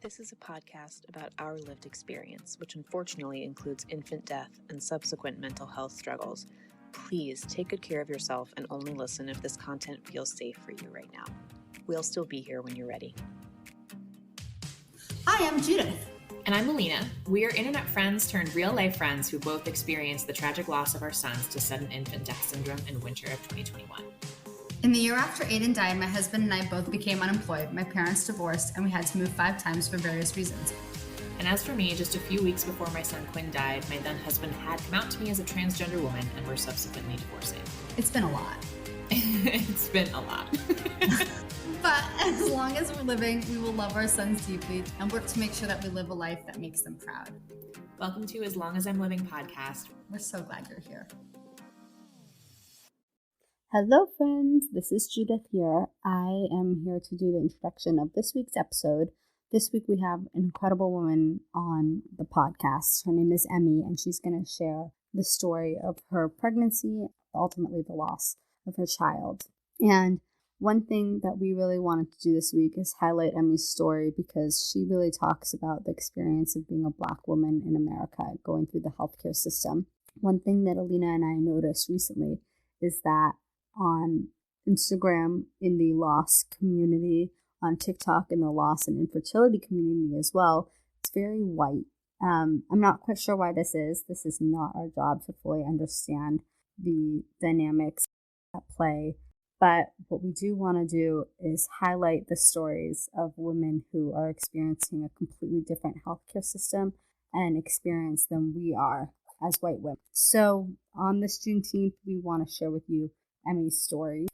This is a podcast about our lived experience, which unfortunately includes infant death and subsequent mental health struggles. Please take good care of yourself and only listen if this content feels safe for you right now. We'll still be here when you're ready. Hi, I'm Judith. And I'm Melina. We are internet friends turned real-life friends who both experienced the tragic loss of our sons to sudden infant death syndrome in winter of 2021. In the year after Aiden died, my husband and I both became unemployed. My parents divorced, and we had to move 5 times for various reasons. And as for me, just a few weeks before my son Quinn died, my then husband had come out to me as a transgender woman and were subsequently divorcing. It's been a lot. It's been a lot. But as long as we're living, we will love our sons deeply and work to make sure that we live a life that makes them proud. Welcome to As Long As I'm Living podcast. We're so glad you're here. Hello friends, this is Judith here. I am here to do the introduction of this week's episode. This week we have an incredible woman on the podcast. Her name is Emy, and she's going to share the story of her pregnancy, ultimately the loss of her child. And one thing that we really wanted to do this week is highlight Emy's story because she really talks about the experience of being a Black woman in America going through the healthcare system. One thing that Alina and I noticed recently is that on Instagram in the loss community, on TikTok in the loss and infertility community as well, it's very white. I'm not quite sure why this is. This is not our job to fully understand the dynamics at play. But what we do want to do is highlight the stories of women who are experiencing a completely different healthcare system and experience than we are as white women. So on this Juneteenth, we want to share with you Emy's story.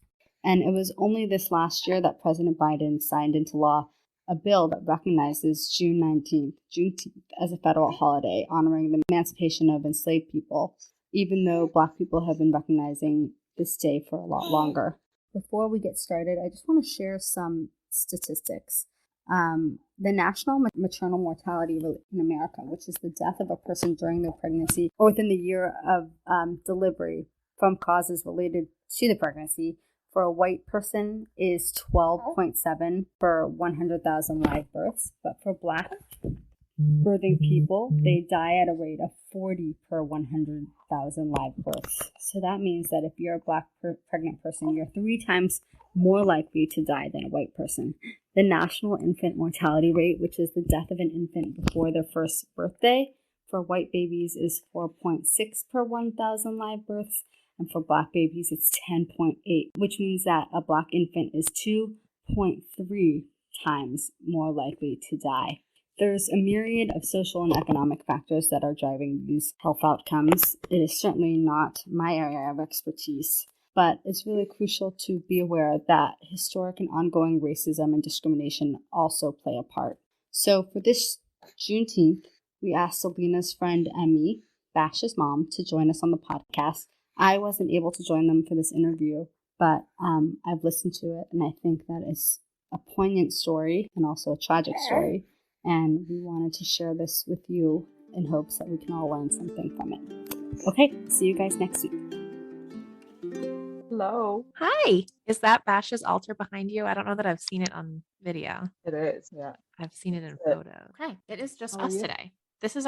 And it was only this last year that President Biden signed into law a bill that recognizes Juneteenth, as a federal holiday, honoring the emancipation of enslaved people, even though Black people have been recognizing this day for a lot longer. Before we get started, I just want to share some statistics. The national maternal mortality rate in America, which is the death of a person during their pregnancy or within the year of delivery from causes related to the pregnancy, for a white person is 12.7 per 100,000 live births, but for Black birthing people, they die at a rate of 40 per 100,000 live births. So that means that if you're a Black pregnant person, you're 3 times more likely to die than a white person. The national infant mortality rate, which is the death of an infant before their first birthday, for white babies is 4.6 per 1,000 live births, and for Black babies it's 10.8, which means that a Black infant is 2.3 times more likely to die. There's a myriad of social and economic factors that are driving these health outcomes. It is certainly not my area of expertise, but it's really crucial to be aware that historic and ongoing racism and discrimination also play a part. So for this Juneteenth, we asked Alina's friend Emy, Bash's mom, to join us on the podcast. I wasn't able to join them for this interview, but I've listened to it, and I think that it's a poignant story and also a tragic story. And we wanted to share this with you in hopes that we can all learn something from it. Okay, see you guys next week. Hello. Hi! Is that Bash's altar behind you? I don't know that I've seen it on video. It is, yeah. I've seen it in photos. Okay, it is just How are us you? today. This is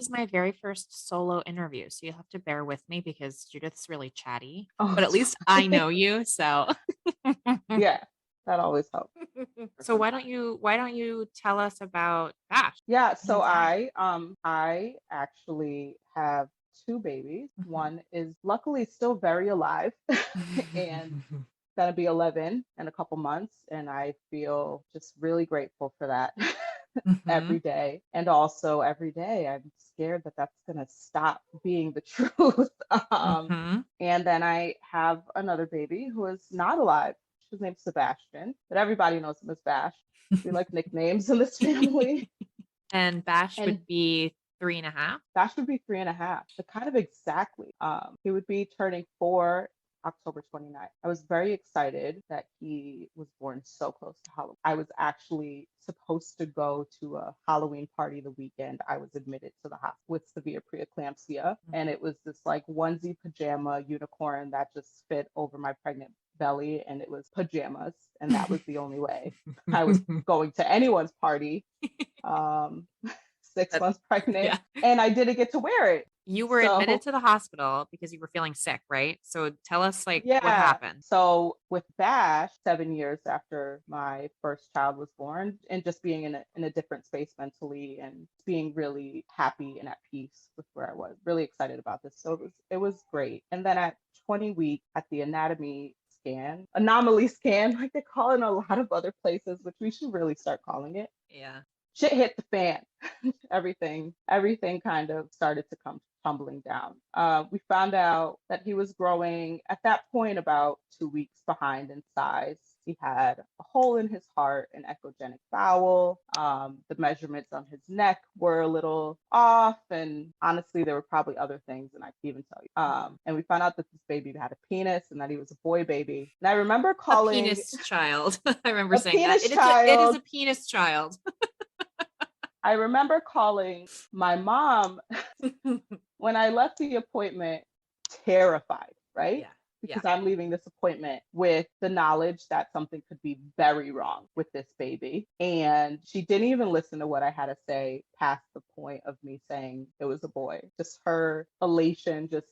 my very first solo interview, so you'll have to bear with me because Judith's really chatty. Oh, But at least I know you, so yeah, that always helps. So why don't you tell us about Bash? Yeah, so Inside. I actually have 2 babies. Mhm. One is luckily still very alive and gonna be 11 in a couple months, and I feel just really grateful for that. Every day. And also every day I'm scared that that's going to stop being the truth. And then I have another baby who is not alive. His name's Sebastian, but everybody knows him as Bash. We like nicknames in this family. And Bash And would be 3.5. Bash would be 3.5, but kind of exactly. He would be turning 4 October 29th. I was very excited that he was born so close to Halloween. I was actually supposed to go to a Halloween party the weekend. I was admitted to the hospital with severe preeclampsia, and it was this like onesie pajama unicorn that just fit over my pregnant belly and it was pajamas. And that was the only way I was going to anyone's party. Um, 6 months pregnant. Yeah. And I didn't get to wear it. You were So admitted to the hospital because you were feeling sick, right? So tell us like what yeah. happened. So with Bash, 7 years after my first child was born, and just being in a different space mentally and being really happy and at peace with where I was, really excited about this. So it was great. And then at 20 weeks at the anomaly scan, like they call it in a lot of other places, which we should really start calling it. Yeah. Shit hit the fan. everything kind of started to come tumbling down. We found out that he was growing at that point about 2 weeks behind in size. He had a hole in his heart, an echogenic bowel. The measurements on his neck were a little off, and honestly, there were probably other things, and I can't even tell you. And we found out that this baby had a penis and that he was a boy baby. And I remember calling a penis child. I remember a saying that. penis It is child. a penis child. I remember calling my mom when I left the appointment, terrified, right? Yeah. Because I'm leaving this appointment with the knowledge that something could be very wrong with this baby. And she didn't even listen to what I had to say past the point of me saying it was a boy. Just her elation just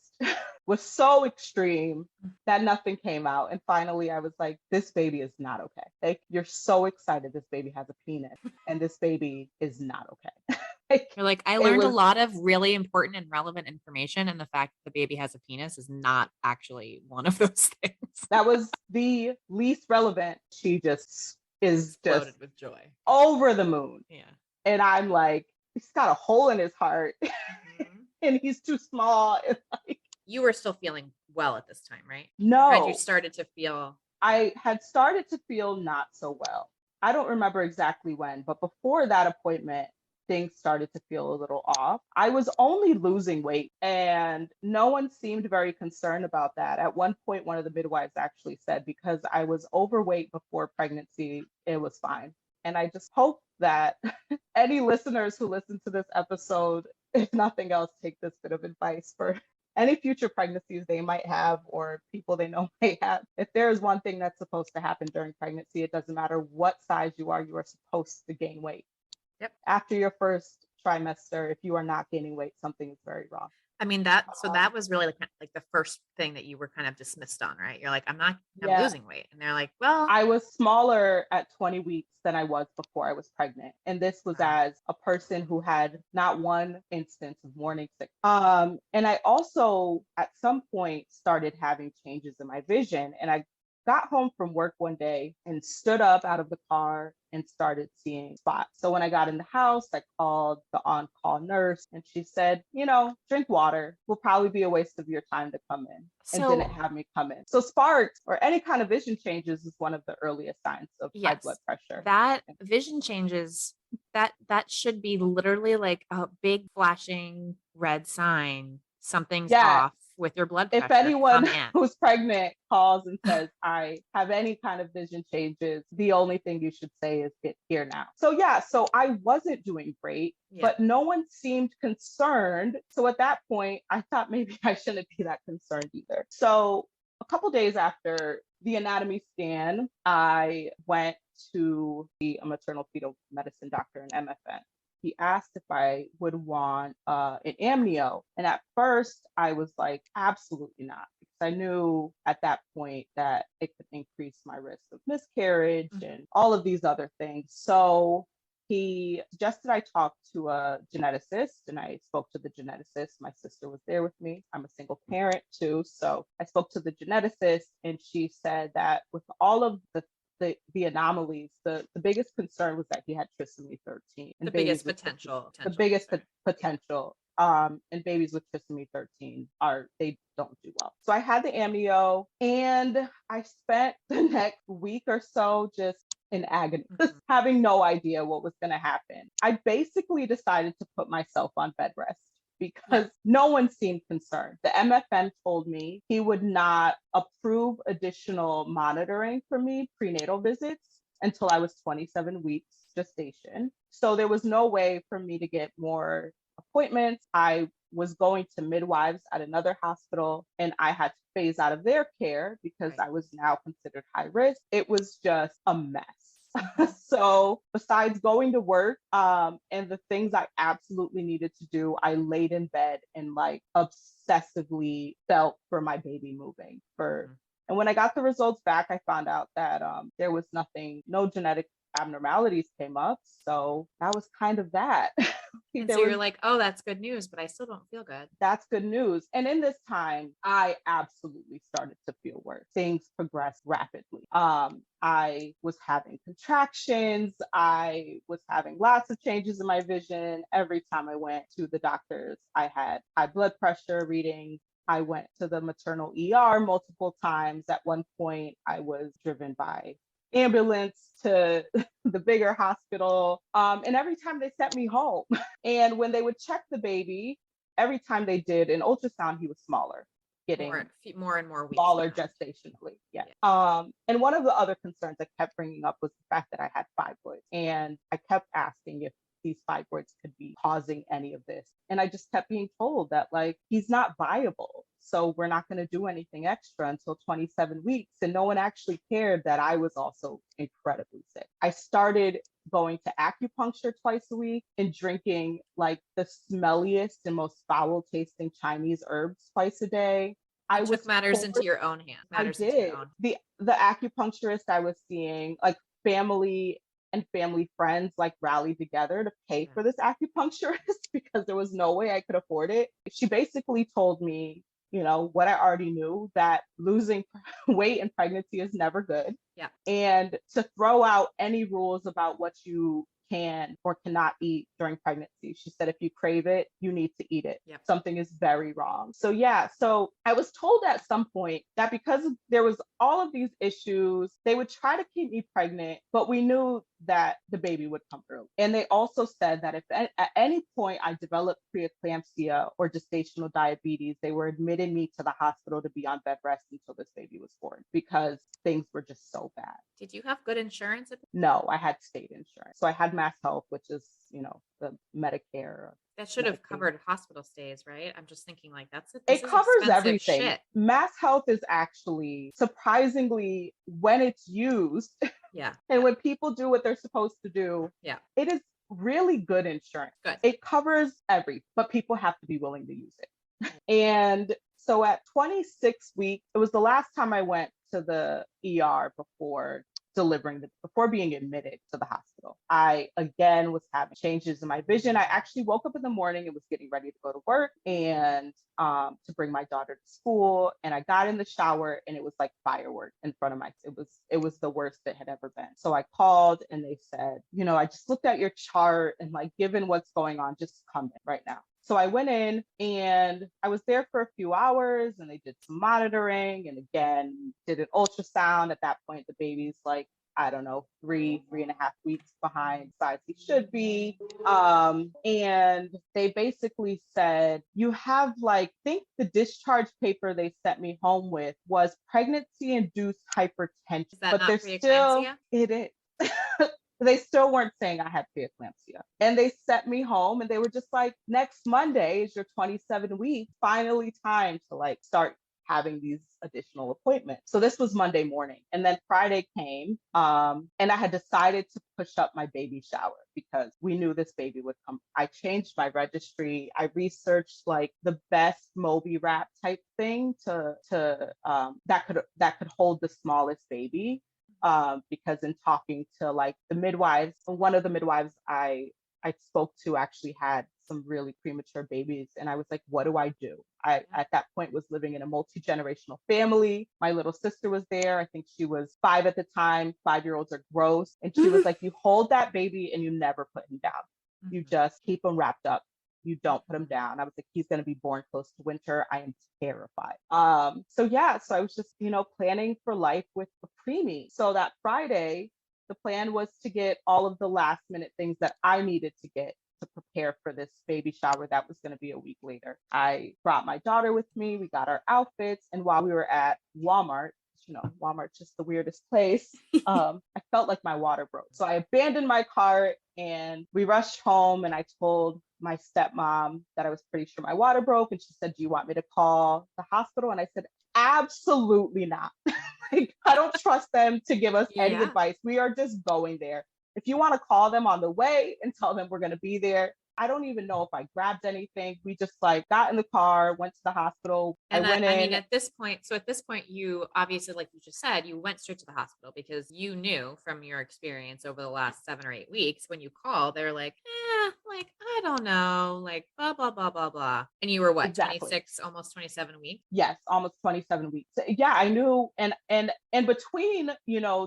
was so extreme that nothing came out. And finally, I was like, this baby is not okay. Like, you're so excited this baby has a penis, and this baby is not okay. You're like, I learned a lot of really important and relevant information, and the fact that the baby has a penis is not actually one of those things. That was the least relevant. She just is exploded just with joy, over the moon. Yeah. And I'm like, he's got a hole in his heart, and he's too small. And like, you were still feeling well at this time, right? No. Or had you started to feel? I had started to feel not so well. I don't remember exactly when, but before that appointment, things started to feel a little off. I was only losing weight, and no one seemed very concerned about that. At one point, one of the midwives actually said, because I was overweight before pregnancy, it was fine. And I just hope that any listeners who listen to this episode, if nothing else, take this bit of advice for any future pregnancies they might have or people they know may have. If there is one thing that's supposed to happen during pregnancy, it doesn't matter what size you are supposed to gain weight. Yep. After your first trimester, if you are not gaining weight, something is very wrong. I mean, that was really like the first thing that you were kind of dismissed on, right? You're like, I'm losing weight. And they're like, well, I was smaller at 20 weeks than I was before I was pregnant. And this was as a person who had not one instance of morning sickness. And I also at some point started having changes in my vision. And I got home from work one day and stood up out of the car and started seeing spots. So when I got in the house, I called the on-call nurse, and she said, drink water. Will probably be a waste of your time to come in. And didn't have me come in. So sparks or any kind of vision changes is one of the earliest signs of high blood pressure. That vision changes, that should be literally like a big flashing red sign. Something's off with your blood pressure. If anyone who's pregnant calls and says, I have any kind of vision changes, the only thing you should say is get here now. So I wasn't doing great, but no one seemed concerned. So at that point, I thought maybe I shouldn't be that concerned either. So a couple days after the anatomy scan, I went to see a maternal fetal medicine doctor, an MFN. He asked if I would want an amnio. And at first I was like, absolutely not. Because I knew at that point that it could increase my risk of miscarriage and all of these other things. So he suggested I talk to a geneticist, and I spoke to the geneticist. My sister was there with me. I'm a single parent too. So I spoke to the geneticist, and she said that with all of the anomalies, the biggest concern was that he had trisomy 13. And the biggest potential. The biggest potential. And babies with trisomy 13 they don't do well. So I had the amnio, and I spent the next week or so just in agony, having no idea what was going to happen. I basically decided to put myself on bed rest, because no one seemed concerned. The MFM told me he would not approve additional monitoring for me, prenatal visits, until I was 27 weeks gestation. So there was no way for me to get more appointments. I was going to midwives at another hospital, and I had to phase out of their care because I was now considered high risk. It was just a mess. So besides going to work and the things I absolutely needed to do, I laid in bed and like obsessively felt for my baby moving. And when I got the results back, I found out that there was nothing, no genetic abnormalities came up. So that was kind of that. And so you're like, oh, that's good news, but I still don't feel good. That's good news. And in this time, I absolutely started to feel worse. Things progressed rapidly. I was having contractions. I was having lots of changes in my vision. Every time I went to the doctors, I had high blood pressure readings. I went to the maternal ER multiple times. At one point, I was driven by ambulance to the bigger hospital. And every time they sent me home. And when they would check the baby, every time they did an ultrasound, he was smaller, getting more and more weeks smaller gestationally. Yeah. And one of the other concerns I kept bringing up was the fact that I had fibroids. And I kept asking if these fibroids could be causing any of this. And I just kept being told that like, he's not viable. So we're not going to do anything extra until 27 weeks. And no one actually cared that I was also incredibly sick. I started going to acupuncture twice a week and drinking like the smelliest and most foul tasting Chinese herbs twice a day. I took matters into your own hands. I did. The acupuncturist I was seeing, like family and family friends like rallied together to pay for this acupuncturist because there was no way I could afford it. She basically told me, you know, what I already knew, that losing weight in pregnancy is never good. Yeah. And to throw out any rules about what you can or cannot eat during pregnancy. She said, if you crave it, you need to eat it. Yep. Something is very wrong. So yeah, so I was told at some point that because there was all of these issues, they would try to keep me pregnant, but we knew that the baby would come early. And they also said that if at any point I developed preeclampsia or gestational diabetes, they were admitting me to the hospital to be on bed rest until this baby was born because things were just so bad. Did you have good insurance? No, I had state insurance. So I had Mass Health, which is, you know, the Medicare. That should have covered hospital stays, right? I'm just thinking like it covers everything. Shit. Mass Health is actually surprisingly, when it's used, yeah, and when people do what they're supposed to do, yeah, it is really good insurance. Good. It covers but people have to be willing to use it. And so at 26 weeks, it was the last time I went to the ER before being admitted to the hospital. I again was having changes in my vision. I actually woke up in the morning and was getting ready to go to work and to bring my daughter to school. And I got in the shower and it was like fireworks in front of it was the worst it had ever been. So I called and they said, you know, I just looked at your chart and like, given what's going on, just come in right now. So I went in and I was there for a few hours and they did some monitoring and again, did an ultrasound. At that point, the baby's like, I don't know, 3.5 weeks behind size he should be. And they basically said, you have like, I think the discharge paper they sent me home with was pregnancy-induced hypertension. Is that not preeclampsia? It is. They still weren't saying I had preeclampsia. And they sent me home and they were just like, next Monday is your 27 weeks, finally time to like start having these additional appointments. So this was Monday morning. And then Friday came and I had decided to push up my baby shower because we knew this baby would come. I changed my registry. I researched like the best Moby wrap type thing that could hold the smallest baby. Because in talking to like the midwives, one of the midwives I spoke to actually had some really premature babies. And I was like, what do I do? I, at that point, was living in a multi-generational family. My little sister was there. I think she was 5 at the time. 5-year-olds are gross. And she was like, you hold that baby and you never put him down. You just keep him wrapped up. You don't put him down. I was like, he's going to be born close to winter. I am terrified. So I was just, you know, planning for life with a preemie. So that Friday, the plan was to get all of the last minute things that I needed to get to prepare for this baby shower that was going to be a week later. I brought my daughter with me. We got our outfits. And while we were at Walmart, you know, Walmart's just the weirdest place. I felt like my water broke. So I abandoned my cart And we rushed home and I told my stepmom that I was pretty sure my water broke. And she said, do you want me to call the hospital? And I said, absolutely not. Like, I don't trust them to give us any advice. We are just going there. If you want to call them on the way and tell them we're going to be there, I don't even know if I grabbed anything. We just like got in the car, went to the hospital. And I went in. I mean, at this point, you obviously, like you just said, you went straight to the hospital because you knew from your experience over the last 7 or 8 weeks, when you call, they're like, like, I don't know, like, blah, blah, blah, blah, blah. And you were what, Exactly. 26, almost 27 weeks? Yes, almost 27 weeks. Yeah, I knew. And between,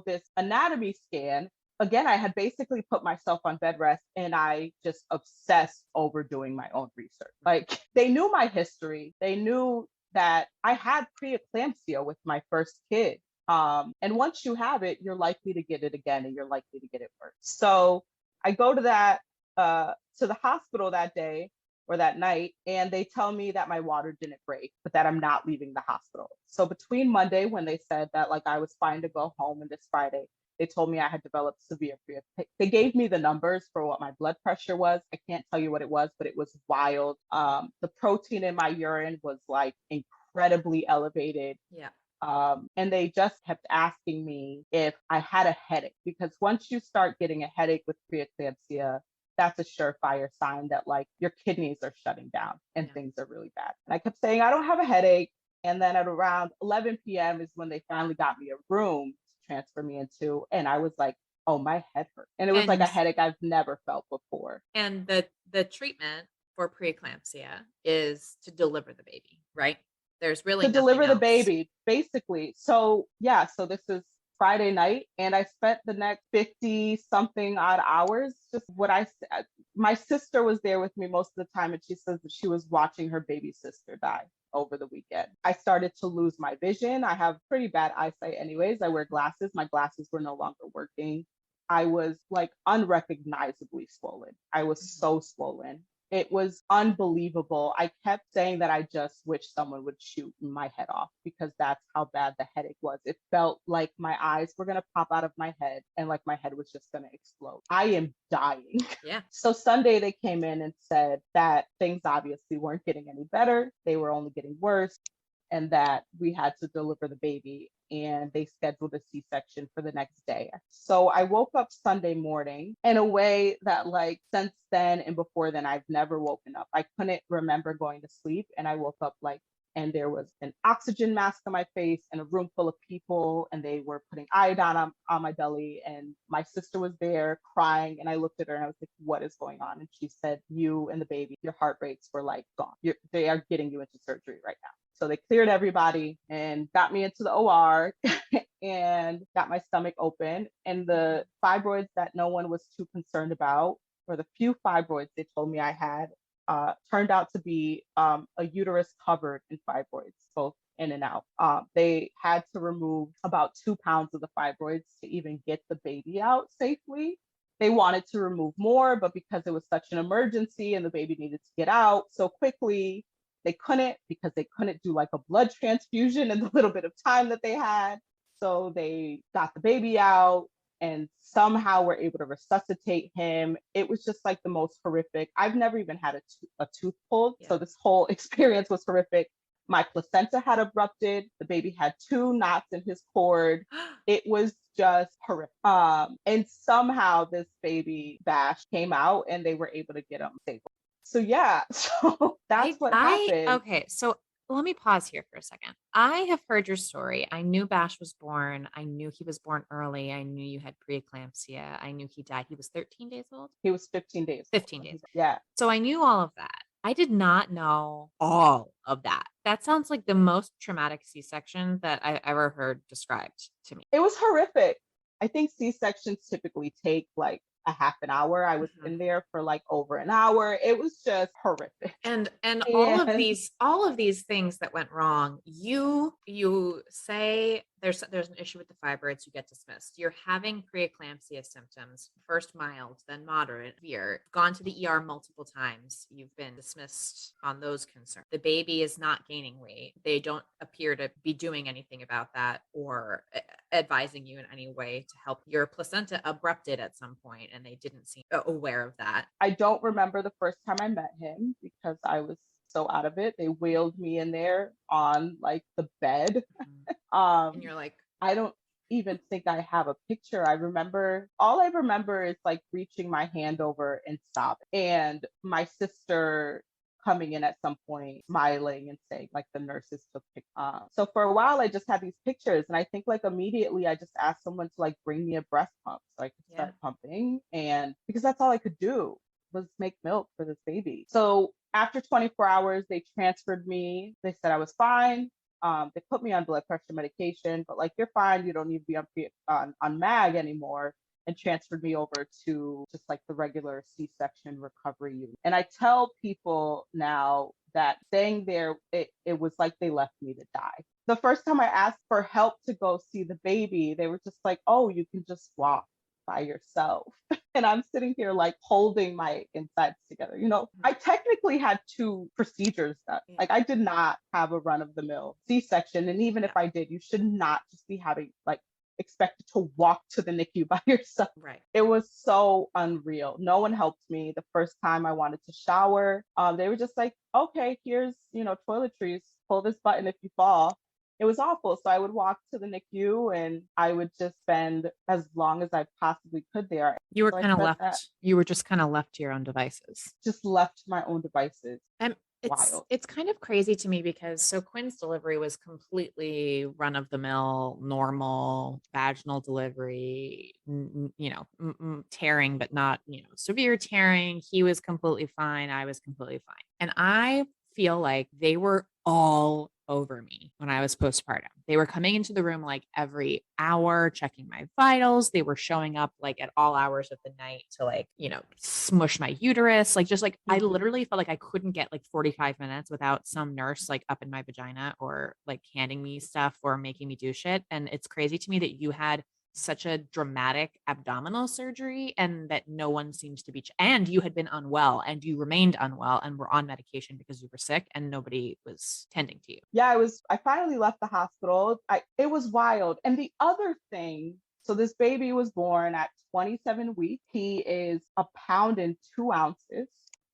this anatomy scan, again, I had basically put myself on bed rest and I just obsessed over doing my own research. Like, they knew my history. They knew that I had preeclampsia with my first kid. And once you have it, you're likely to get it again and you're likely to get it worse. So I go to to the hospital that day or that night, and they tell me that my water didn't break, but that I'm not leaving the hospital. So between Monday, when they said that like I was fine to go home, and this Friday, they told me I had developed severe preeclampsia. They gave me the numbers for what my blood pressure was. I can't tell you what it was, but it was wild. The protein in my urine was like incredibly elevated. Yeah. And they just kept asking me if I had a headache, because once you start getting a headache with preeclampsia, that's a surefire sign that like your kidneys are shutting down and things are really bad. And I kept saying, I don't have a headache. And then at around 11 p.m. is when they finally got me a room to transfer me into. And I was like, oh, my head hurt. And it was like a headache I've never felt before. And the treatment for preeclampsia is to deliver the baby, right? There's really to deliver the else. baby, basically. So yeah, so this is Friday night, and I spent the next 50 something odd hours just my sister was there with me most of the time, and she says that she was watching her baby sister die over the weekend. I started to lose my vision. I have pretty bad eyesight anyways. I wear glasses. My glasses were no longer working. I was like unrecognizably swollen. I was so swollen. It was unbelievable. I kept saying that I just wish someone would shoot my head off, because that's how bad the headache was. It felt like my eyes were going to pop out of my head and like my head was just going to explode. I am dying. Yeah. So Sunday they came in and said that things obviously weren't getting any better. They were only getting worse, and that we had to deliver the baby, and they scheduled a C-section for the next day. So I woke up Sunday morning in a way that like since then and before then, I've never woken up. I couldn't remember going to sleep, and I woke up like, and there was an oxygen mask on my face and a room full of people, and they were putting iodine on my belly, and my sister was there crying, and I looked at her and I was like, what is going on? And she said, you and the baby, your heart rates were like gone. They are getting you into surgery right now. So they cleared everybody and got me into the OR and got my stomach open. And the fibroids that no one was too concerned about, or the few fibroids they told me I had, turned out to be a uterus covered in fibroids, both in and out. They had to remove about 2 pounds of the fibroids to even get the baby out safely. They wanted to remove more, but because it was such an emergency and the baby needed to get out so quickly, they couldn't, because they couldn't do like a blood transfusion in the little bit of time that they had. So they got the baby out and somehow were able to resuscitate him. It was just like the most horrific. I've never even had a tooth pulled. Yeah. So this whole experience was horrific. My placenta had erupted. The baby had 2 knots in his cord. It was just horrific. And somehow this baby Bash came out and they were able to get him safe. So yeah, so that's what happened. Okay, so let me pause here for a second. I have heard your story. I knew Bash was born. I knew he was born early. I knew you had preeclampsia. I knew he died. He was 13 days old? He was 15 days. 15 days. Yeah. So I knew all of that. I did not know all of that. That sounds like the most traumatic C-section that I ever heard described to me. It was horrific. I think C-sections typically take like a half an hour. I was in there for like over an hour. It was just horrific. And all of these things that went wrong, you say there's an issue with the fibroids, you get dismissed. You're having preeclampsia symptoms, first mild, then moderate, severe. Gone to the ER multiple times. You've been dismissed on those concerns. The baby is not gaining weight. They don't appear to be doing anything about that or advising you in any way to help. Your placenta abrupted at some point, and they didn't seem aware of that. I don't remember the first time I met him because I was so out of it. They wheeled me in there on like the bed. And you're like, I don't even think I have a picture. All I remember is like reaching my hand over and stopping, and my sister coming in at some point, smiling and saying like the nurses took pictures. So for a while, I just had these pictures, and I think like immediately I just asked someone to like bring me a breast pump so I could start pumping, and because that's all I could do was make milk for this baby. So after 24 hours, they transferred me. They said I was fine. They put me on blood pressure medication, but like, you're fine. You don't need to be on MAG anymore, and transferred me over to just like the regular C-section recovery unit. And I tell people now that staying there, it was like they left me to die. The first time I asked for help to go see the baby, they were just like, oh, you can just walk by yourself. And I'm sitting here like holding my insides together. You know, I technically had 2 procedures done. Like, I did not have a run-of-the-mill C-section. And even if I did, you should not just be having like expected to walk to the NICU by yourself. right. It was so unreal. No one helped me. The first time I wanted to shower, they were just like, okay, here's, toiletries, pull this button if you fall. It was awful. So I would walk to the NICU and I would just spend as long as I possibly could there. You were So I kind of spent left. You were just kind of left to your own devices. just left to my own devices. It's Wild. it's kind of crazy to me because so Quinn's delivery was completely run of the mill, normal vaginal delivery, tearing, but not, severe tearing. He was completely fine. I was completely fine. And I feel like they were all over me when I was postpartum. They were coming into the room like every hour, checking my vitals. They were showing up like at all hours of the night to like, smush my uterus. Like, just like, I literally felt like I couldn't get like 45 minutes without some nurse like up in my vagina or like handing me stuff or making me do shit. And it's crazy to me that you had such a dramatic abdominal surgery and that no one seems to be and you had been unwell and you remained unwell and were on medication because you were sick and nobody was tending to you. Yeah, I finally left the hospital. It was wild. And the other thing, so this baby was born at 27 weeks. He is 1 pound and 2 ounces,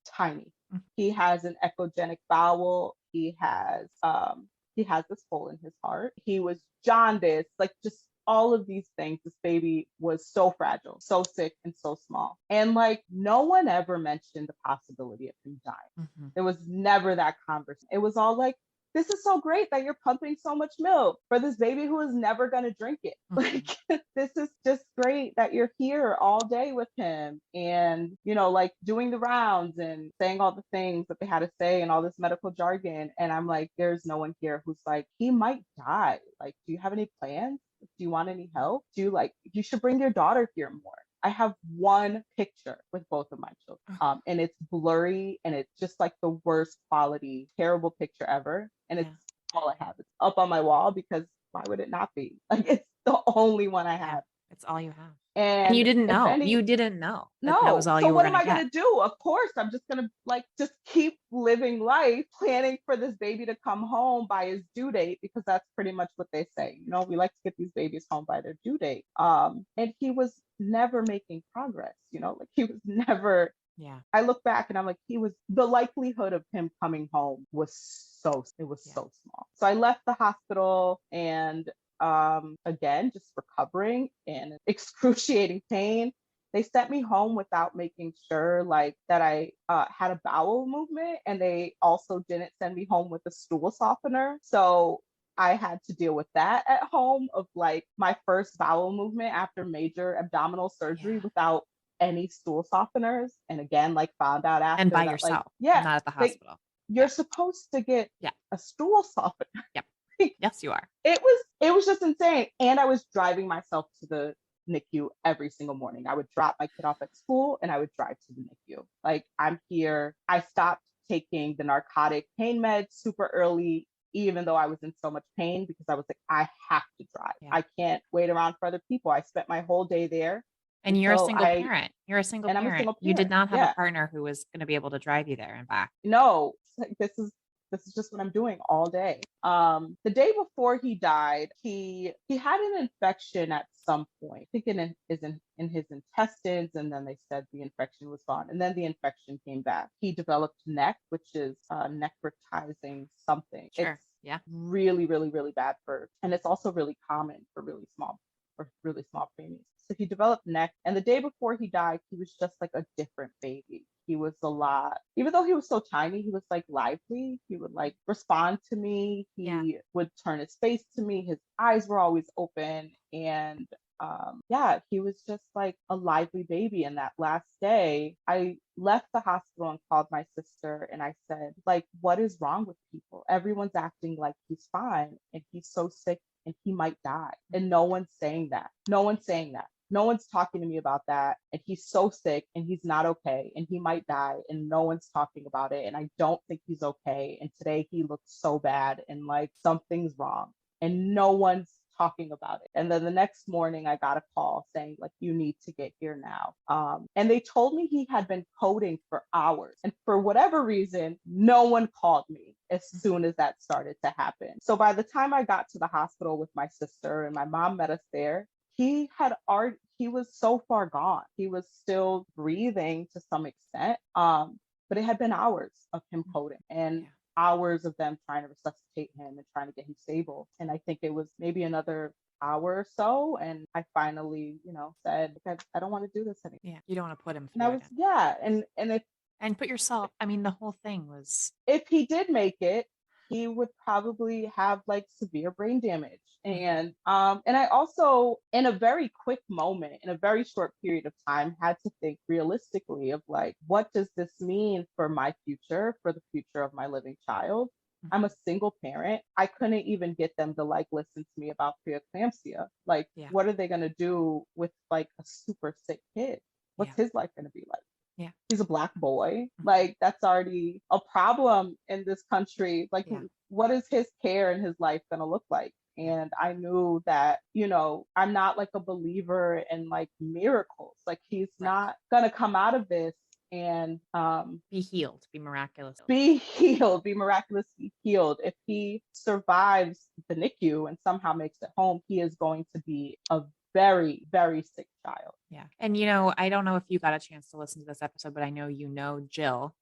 tiny. He has an echogenic bowel. He has this hole in his heart. He was jaundiced, like just all of these things. This baby was so fragile, so sick, and so small. And like, no one ever mentioned the possibility of him dying. There was never that conversation. It was all like, this is so great that you're pumping so much milk for this baby who is never going to drink it. Like, this is just great that you're here all day with him and, like doing the rounds and saying all the things that they had to say and all this medical jargon. And I'm like, there's no one here who's like, he might die. Like, do you have any plans? Do you want any help? You should bring your daughter here more. I have one picture with both of my children, and it's blurry and it's just like the worst quality, terrible picture ever. And it's all I have. It's up on my wall because why would it not be? Like, it's the only one I have. It's all you have. And you didn't know. You didn't know that was all so you were what am I get. going to do? Of course, I'm just going to like just keep living life, planning for this baby to come home by his due date, because that's pretty much what they say. We like to get these babies home by their due date. And he was never making progress, like he was never. Yeah. I look back and I'm like, the likelihood of him coming home was so small. So I left the hospital and again, just recovering in excruciating pain. They sent me home without making sure like that I had a bowel movement, and they also didn't send me home with a stool softener. So I had to deal with that at home, of like my first bowel movement after major abdominal surgery without any stool softeners. And again, like found out after and by that, yourself, like, not at the hospital. You're supposed to get a stool softener. Yep. Yes, you are. It was just insane. And I was driving myself to the NICU every single morning. I would drop my kid off at school and I would drive to the NICU. Like, I'm here. I stopped taking the narcotic pain meds super early even though I was in so much pain, because I was like, I have to drive. Yeah. I can't wait around for other people. I spent my whole day there And you're a until single parent. You're a single and I'm a parent. single You did parent. not have a Yeah. partner who was going to be able to drive you there and back. No, this is just what I'm doing all day. The day before he died, he had an infection at some point. I think in his intestines, and then they said the infection was gone, and then the infection came back. He developed NEC, which is necrotizing something. Sure. It's Yeah. really, really, really bad and it's also really common for really small preemies. So he developed NEC, and the day before he died, he was just like a different baby. He was a lot, even though he was so tiny, he was like lively. He would like respond to me. He would turn his face to me. His eyes were always open. And he was just like a lively baby. And that last day, I left the hospital and called my sister and I said, like, what is wrong with people? Everyone's acting like he's fine and he's so sick and he might die. And no one's saying that. No one's saying that. No one's talking to me about that. And he's so sick and he's not okay and he might die and no one's talking about it. And I don't think he's okay. And today he looks so bad and like something's wrong and no one's talking about it. And then the next morning I got a call saying like, you need to get here now. And they told me he had been coding for hours. And for whatever reason, no one called me as soon as that started to happen. So by the time I got to the hospital with my sister and my mom met us there, he was so far gone. He was still breathing to some extent. But it had been hours of him coding and hours of them trying to resuscitate him and trying to get him stable. And I think it was maybe another hour or so. And I finally, said, I don't want to do this anymore. Yeah. You don't want to put him And through I was, it. and put yourself, I mean, the whole thing was. If he did make it, he would probably have like severe brain damage. And I also, in a very quick moment, in a very short period of time, had to think realistically of like, what does this mean for my future, for the future of my living child? I'm a single parent. I couldn't even get them to like listen to me about preeclampsia. Like, what are they going to do with like a super sick kid? What's his life going to be like? Yeah. He's a Black boy. Like, that's already a problem in this country. Like, what is his care and his life going to look like? And I knew that, I'm not like a believer in like miracles. Like, he's not going to come out of this and be healed, be miraculous. Be healed, be miraculously healed. If he survives the NICU and somehow makes it home, he is going to be a very, very sick child. Yeah. And, I don't know if you got a chance to listen to this episode, but I know Jill,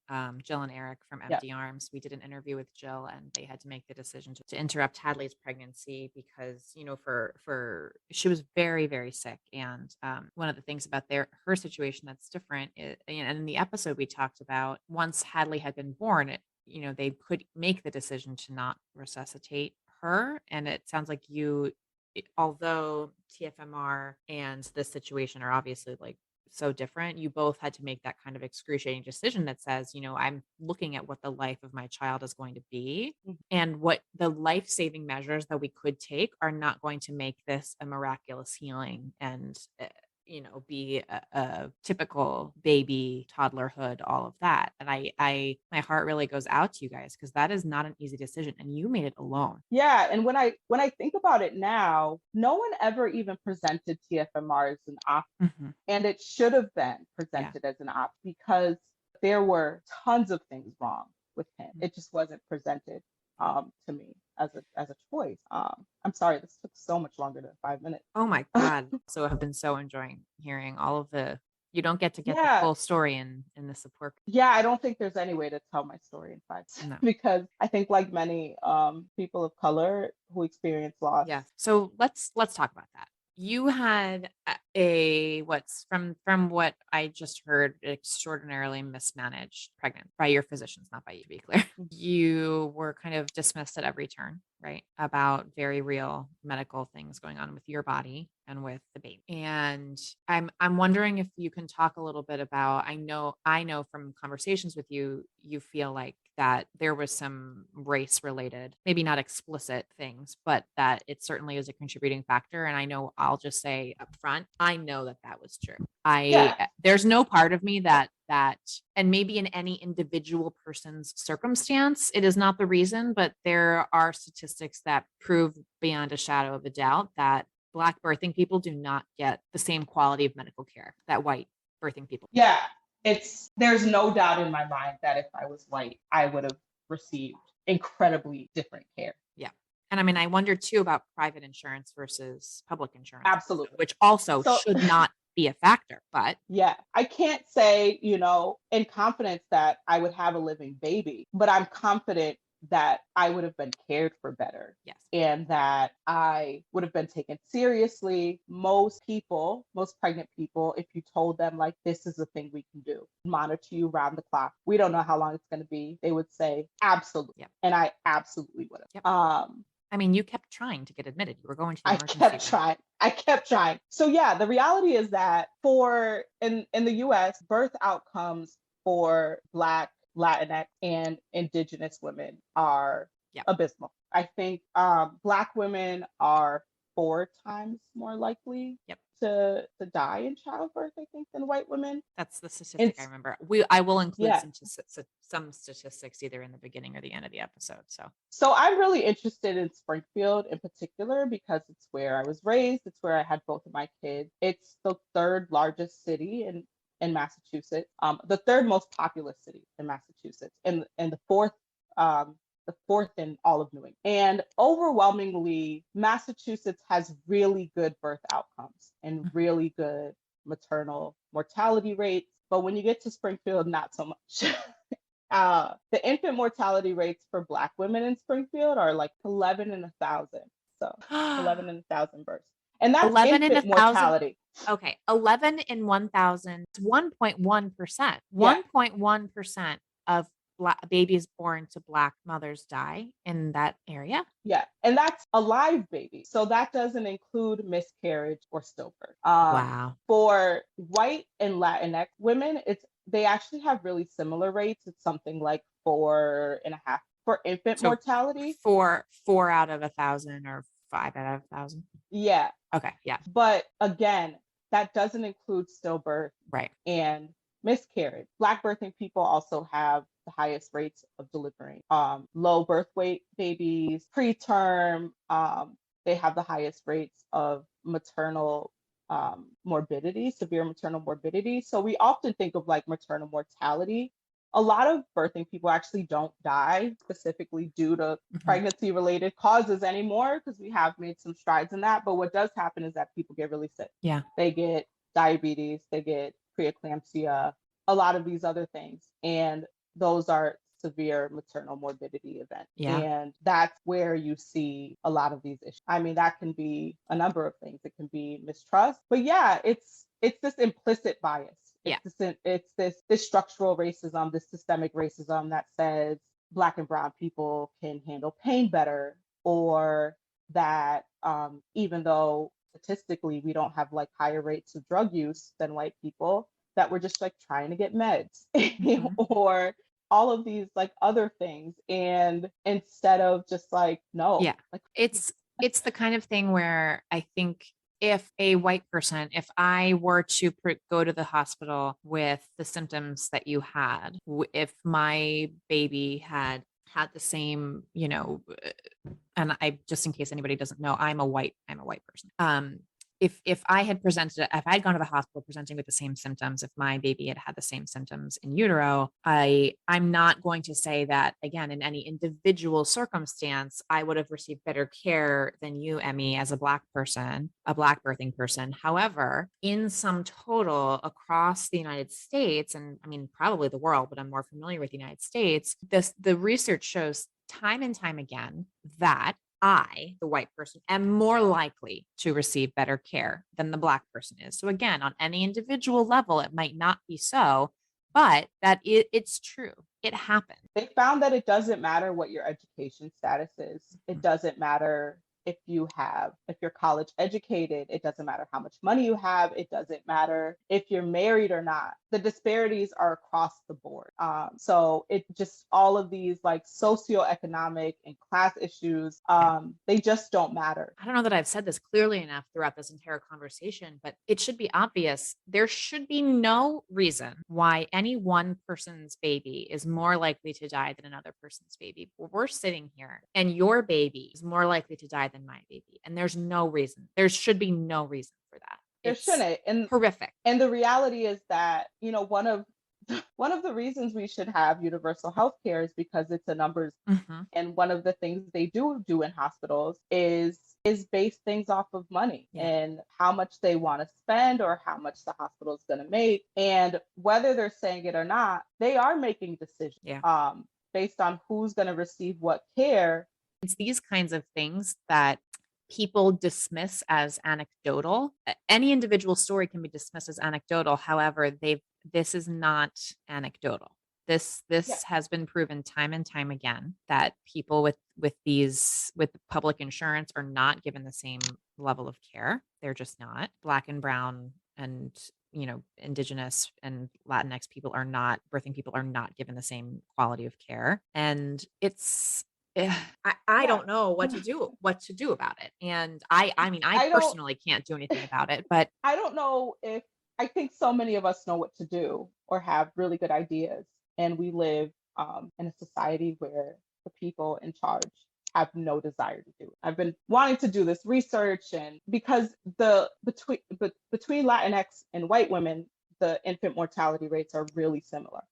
Jill and Eric from Empty Arms. We did an interview with Jill and they had to make the decision to interrupt Hadley's pregnancy because, for she was very, very sick. And one of the things about her situation that's different is, and in the episode we talked about, once Hadley had been born, they could make the decision to not resuscitate her. And it sounds like although TFMR and this situation are obviously like so different, you both had to make that kind of excruciating decision that says, I'm looking at what the life of my child is going to be and what the life-saving measures that we could take are not going to make this a miraculous healing and be a typical baby toddlerhood, all of that. And my heart really goes out to you guys because that is not an easy decision and you made it alone. Yeah. And when I think about it now, no one ever even presented TFMR as an option. And it should have been presented as an option because there were tons of things wrong with him. It just wasn't presented to me as a choice. I'm sorry, this took so much longer than 5 minutes. Oh my God. So I've been so enjoying hearing all of you don't get to get the full story in the support. Yeah, I don't think there's any way to tell my story in 5 minutes because I think like many people of color who experience loss. Yeah. So let's talk about that. You had from what I just heard, extraordinarily mismanaged pregnant by your physicians, not by you, to be clear. You were kind of dismissed at every turn, right? About very real medical things going on with your body and with the baby. And I'm wondering if you can talk a little bit about, I know from conversations with you, you feel like that there was some race related, maybe not explicit things, but that it certainly is a contributing factor. And I know I'll just say up front, I know that was true. There's no part of me that that, and maybe in any individual person's circumstance, it is not the reason, but there are statistics that prove beyond a shadow of a doubt that Black birthing people do not get the same quality of medical care that white birthing people. Yeah, there's no doubt in my mind that if I was white, I would have received incredibly different care. Yeah. And I mean, I wonder too about private insurance versus public insurance, Absolutely. which also So- should not be a factor, but Yeah, I can't say, in confidence that I would have a living baby, but I'm confident that I would have been cared for better. yes. And that I would have been taken seriously. Most pregnant people, if you told them like, this is the thing we can do, monitor you around the clock, we don't know how long it's going to be, they would say absolutely. Yep. And I absolutely would have. Yep. I mean, you kept trying to get admitted. You were going to the emergency room. I kept trying. So yeah, the reality is that in the US, birth outcomes for Black, Latinx, and Indigenous women are abysmal. I think Black women are 4 times more likely to die in childbirth, I think, than white women. That's the statistic I remember. I will include some statistics either in the beginning or the end of the episode. So I'm really interested in Springfield in particular because it's where I was raised. It's where I had both of my kids. It's the 3rd largest city in Massachusetts, the 3rd most populous city in Massachusetts, and the 4th in all of New England. And overwhelmingly, Massachusetts has really good birth outcomes and really good maternal mortality rates. But when you get to Springfield, not so much. The infant mortality rates for Black women in Springfield are like 11 in 1,000. So 11 in 1,000 births. And that's 11 infant in 1,000. mortality. Okay, 11 in 1,000. It's 1.1%. 1.1% of babies born to Black mothers die in that area. Yeah, and that's a live baby. So that doesn't include miscarriage or stillbirth. Wow. For white and Latinx women, they actually have really similar rates. It's something like 4.5 for infant mortality. 4 out of 1,000 or 5 out of 1,000. Yeah. Okay. Yeah. But again, that doesn't include stillbirth. Right. And miscarriage. Black birthing people also have the highest rates of delivering low birth weight babies, preterm. They have the highest rates of maternal morbidity, severe maternal morbidity. So we often think of like maternal mortality. A lot of birthing people actually don't die specifically due to pregnancy related causes anymore because we have made some strides in that. But what does happen is that people get really sick. Yeah. They get diabetes, they get preeclampsia, a lot of these other things. And those are severe maternal morbidity events. Yeah. And that's where you see a lot of these issues. I mean, that can be a number of things. It can be mistrust, but yeah, it's this implicit bias. It's this structural racism, this systemic racism that says Black and brown people can handle pain better, or that even though statistically we don't have like higher rates of drug use than white people, that we're just like trying to get meds or all of these like other things. And instead of just like, no. Yeah. Like, it's the kind of thing where I think if a white person, if I were to go to the hospital with the symptoms that you had, if my baby had the same, and I, just in case anybody doesn't know, I'm a white person. If I had gone to the hospital presenting with the same symptoms, if my baby had the same symptoms in utero, I'm not going to say that, again, in any individual circumstance, I would have received better care than you, Emy, as a Black person, a Black birthing person. However, in sum total across the United States, and I mean, probably the world, but I'm more familiar with the United States, the research shows time and time again that I, the white person, am more likely to receive better care than the Black person is. So again, on any individual level, it might not be so, but that it's true. It happens. They found that it doesn't matter what your education status is. It doesn't matter if you're college educated, it doesn't matter how much money you have, it doesn't matter if you're married or not. The disparities are across the board. So it just, all of these like socioeconomic and class issues, they just don't matter. I don't know that I've said this clearly enough throughout this entire conversation, but it should be obvious. There should be no reason why any one person's baby is more likely to die than another person's baby. We're sitting here and your baby is more likely to die than my baby. And there's no reason. There should be no reason for that. There shouldn't. And horrific. And the reality is that, one of the reasons we should have universal health care is because it's a numbers. And one of the things they do in hospitals is base things off of money and how much they want to spend or how much the hospital is going to make. And whether they're saying it or not, they are making decisions based on who's going to receive what care. It's these kinds of things that people dismiss as anecdotal. Any individual story can be dismissed as anecdotal. However, this is not anecdotal. This has been proven time and time again that people with public insurance are not given the same level of care. They're just not. Black and brown and Indigenous and Latinx people are not, birthing people are not given the same quality of care. And it's I don't know what to do about it. And I personally can't do anything about it, but I don't know if, I think so many of us know what to do or have really good ideas. And we live in a society where the people in charge have no desire to do it. I've been wanting to do this research, and because between Latinx and white women, the infant mortality rates are really similar.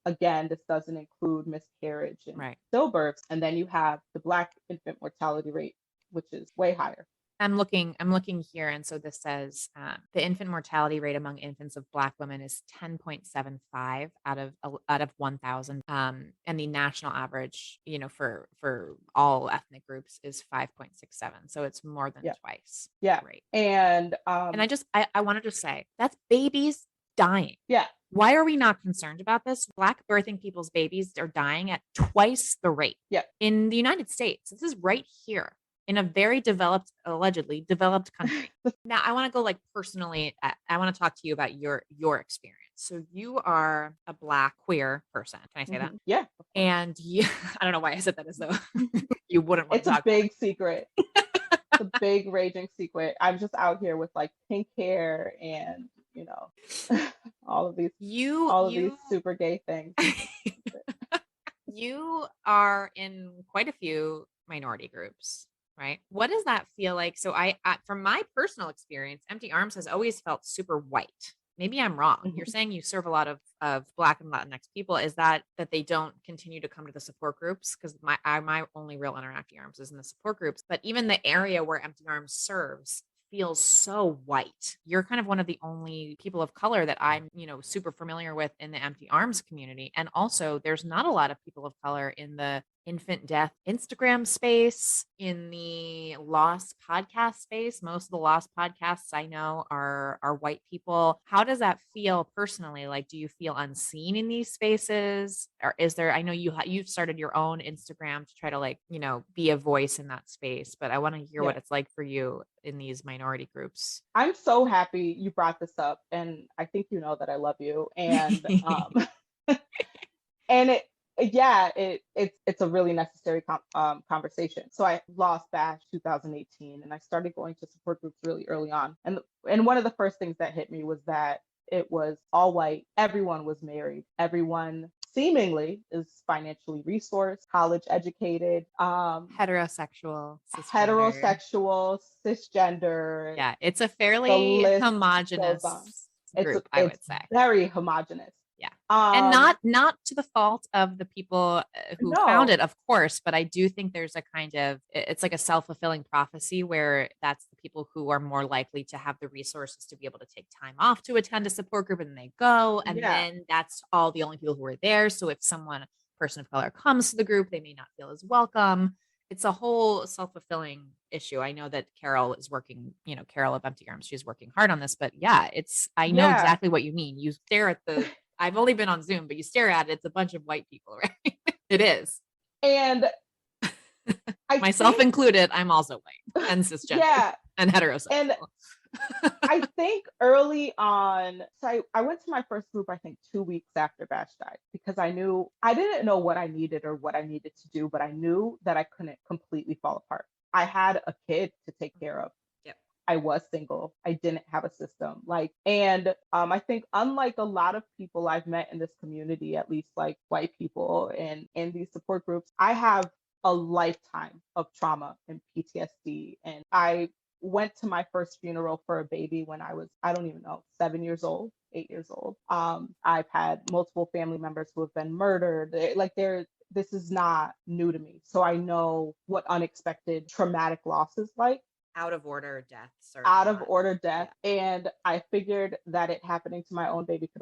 Again, this doesn't include miscarriage and stillbirths. And then you have the Black infant mortality rate, which is way higher. I'm looking here. And so this says the infant mortality rate among infants of Black women is 10.75 out of 1,000. And the national average, for all ethnic groups is 5.67. So it's more than twice. Yeah. Right. And I want to just say that's babies dying. Yeah. Why are we not concerned about this? Black birthing people's babies are dying at twice the rate. Yeah. In the United States. This is right here in a very allegedly developed country. Now, I want to go personally. I want to talk to you about your experience. So you are a Black queer person. Can I say that? Yeah. And I don't know why I said that as though you wouldn't want to talk. It's a big secret. It's a big raging secret. I'm just out here with pink hair and all of these super gay things. You are in quite a few minority groups, right? What does that feel like? So I from my personal experience, Empty Arms has always felt super white. Maybe I'm wrong. You're saying you serve a lot of Black and Latinx people. Is that they don't continue to come to the support groups? Because my only real Empty Arms is in the support groups. But even the area where Empty Arms serves feels so white. You're kind of one of the only people of color that I'm, super familiar with in the Empty Arms community. And also there's not a lot of people of color in the infant death Instagram space, in the lost podcast space. Most of the lost podcasts I know are white people. How does that feel personally? Do you feel unseen in these spaces? Or is there, I know you've started your own Instagram to try to be a voice in that space, but I want to hear what it's like for you in these minority groups. I'm so happy you brought this up, and I think you know that I love you. And and it's a really necessary conversation. So I lost Bash 2018, and I started going to support groups really early on. And one of the first things that hit me was that it was all white. Everyone was married. Everyone seemingly is financially resourced, college educated, heterosexual, cisgender. Yeah, it's a fairly homogenous group, I would say. Very homogenous. Yeah. And not to the fault of the people who found it, of course, but I do think there's a kind of, it's like a self-fulfilling prophecy where that's the people who are more likely to have the resources to be able to take time off to attend a support group, and then they go, and then that's all the only people who are there. So if person of color comes to the group, they may not feel as welcome. It's a whole self-fulfilling issue. I know that Carol is working, Carol of Empty Arms, she's working hard on this, but I know exactly what you mean. You stare at I've only been on Zoom, but you stare at it, it's a bunch of white people, right? It is. And Myself think, included, I'm also white and cisgender yeah. and heterosexual. And I think early on, so I went to my first group, I think 2 weeks after Bash died, because I didn't know what I needed or what I needed to do, but I knew that I couldn't completely fall apart. I had a kid to take care of. Yep. I was single. I didn't have a system. I think unlike a lot of people I've met in this community, at least like white people and in these support groups, I have a lifetime of trauma and PTSD. And I went to my first funeral for a baby when I was, I don't even know, 7 years old, 8 years old. I've had multiple family members who have been murdered. This is not new to me. So I know what unexpected traumatic loss is like. Out of order deaths or Out of not. order death. Yeah. And I figured that it happening to my own baby could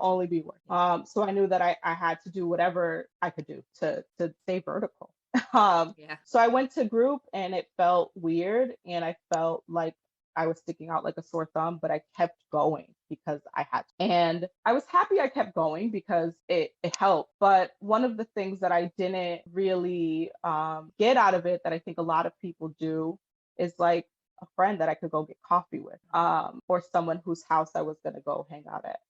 only be worse. So I knew that I had to do whatever I could do to stay vertical. Yeah. So I went to group and it felt weird and I felt like I was sticking out like a sore thumb, but I kept going because I had to. And I was happy I kept going because it helped. But one of the things that I didn't really get out of it that I think a lot of people do is like a friend that I could go get coffee with, or someone whose house I was going to go hang out at.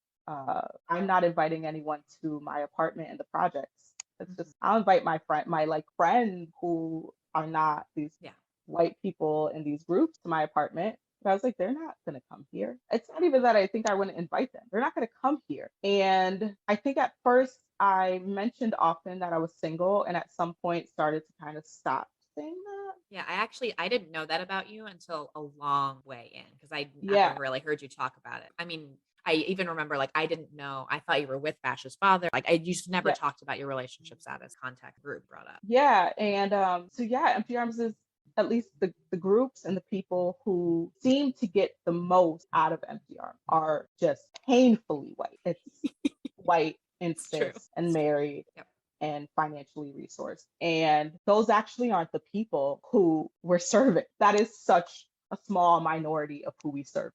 I'm not inviting anyone to my apartment in the projects. It's just I'll invite my friends who are not these white people in these groups to my apartment. But I was like, they're not going to come here. It's not even that I think I wouldn't invite them. They're not going to come here. And I think at first I mentioned often that I was single, and at some point started to kind of stop saying that. Yeah, I didn't know that about you until a long way in because I Yeah. never really heard you talk about it. I mean, I even remember like I didn't know. I thought you were with Bash's father. Like I just never Yeah. talked about your relationship status. Contact group brought up. Yeah. And Empty Arms is at least the groups and the people who seem to get the most out of Empty Arms are just painfully white. It's white and True. cis and married. Yep. And financially resourced. And those actually aren't the people who we're serving. That is such a small minority of who we serve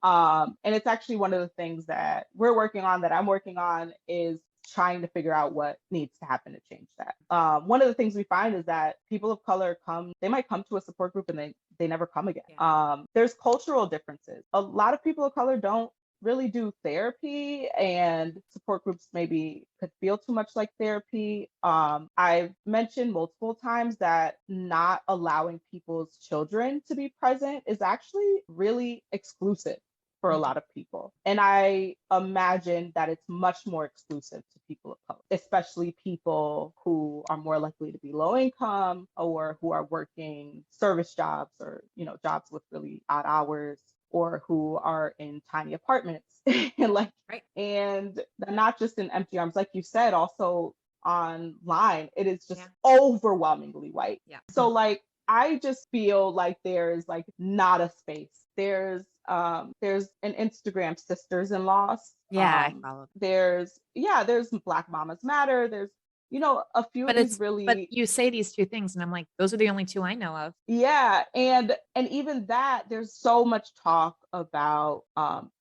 now. And it's actually one of the things that we're working on, that I'm working on, is trying to figure out what needs to happen to change that. One of the things we find is that people of color they might come to a support group and they never come again. Yeah. There's cultural differences. A lot of people of color don't really do therapy, and support groups maybe could feel too much like therapy. I've mentioned multiple times that not allowing people's children to be present is actually really exclusive for a lot of people. And I imagine that it's much more exclusive to people of color, especially people who are more likely to be low income or who are working service jobs or, jobs with really odd hours, or who are in tiny apartments. And not just in Empty Arms, like you said, also online, it is just overwhelmingly white. Yeah. So I just feel like there's not a space. There's an Instagram Sisters in Loss. Yeah, I follow. There's Black Mamas Matter. There's a few But of these really. But you say these two things, and I'm like, those are the only two I know of. Yeah, and even that, there's so much talk about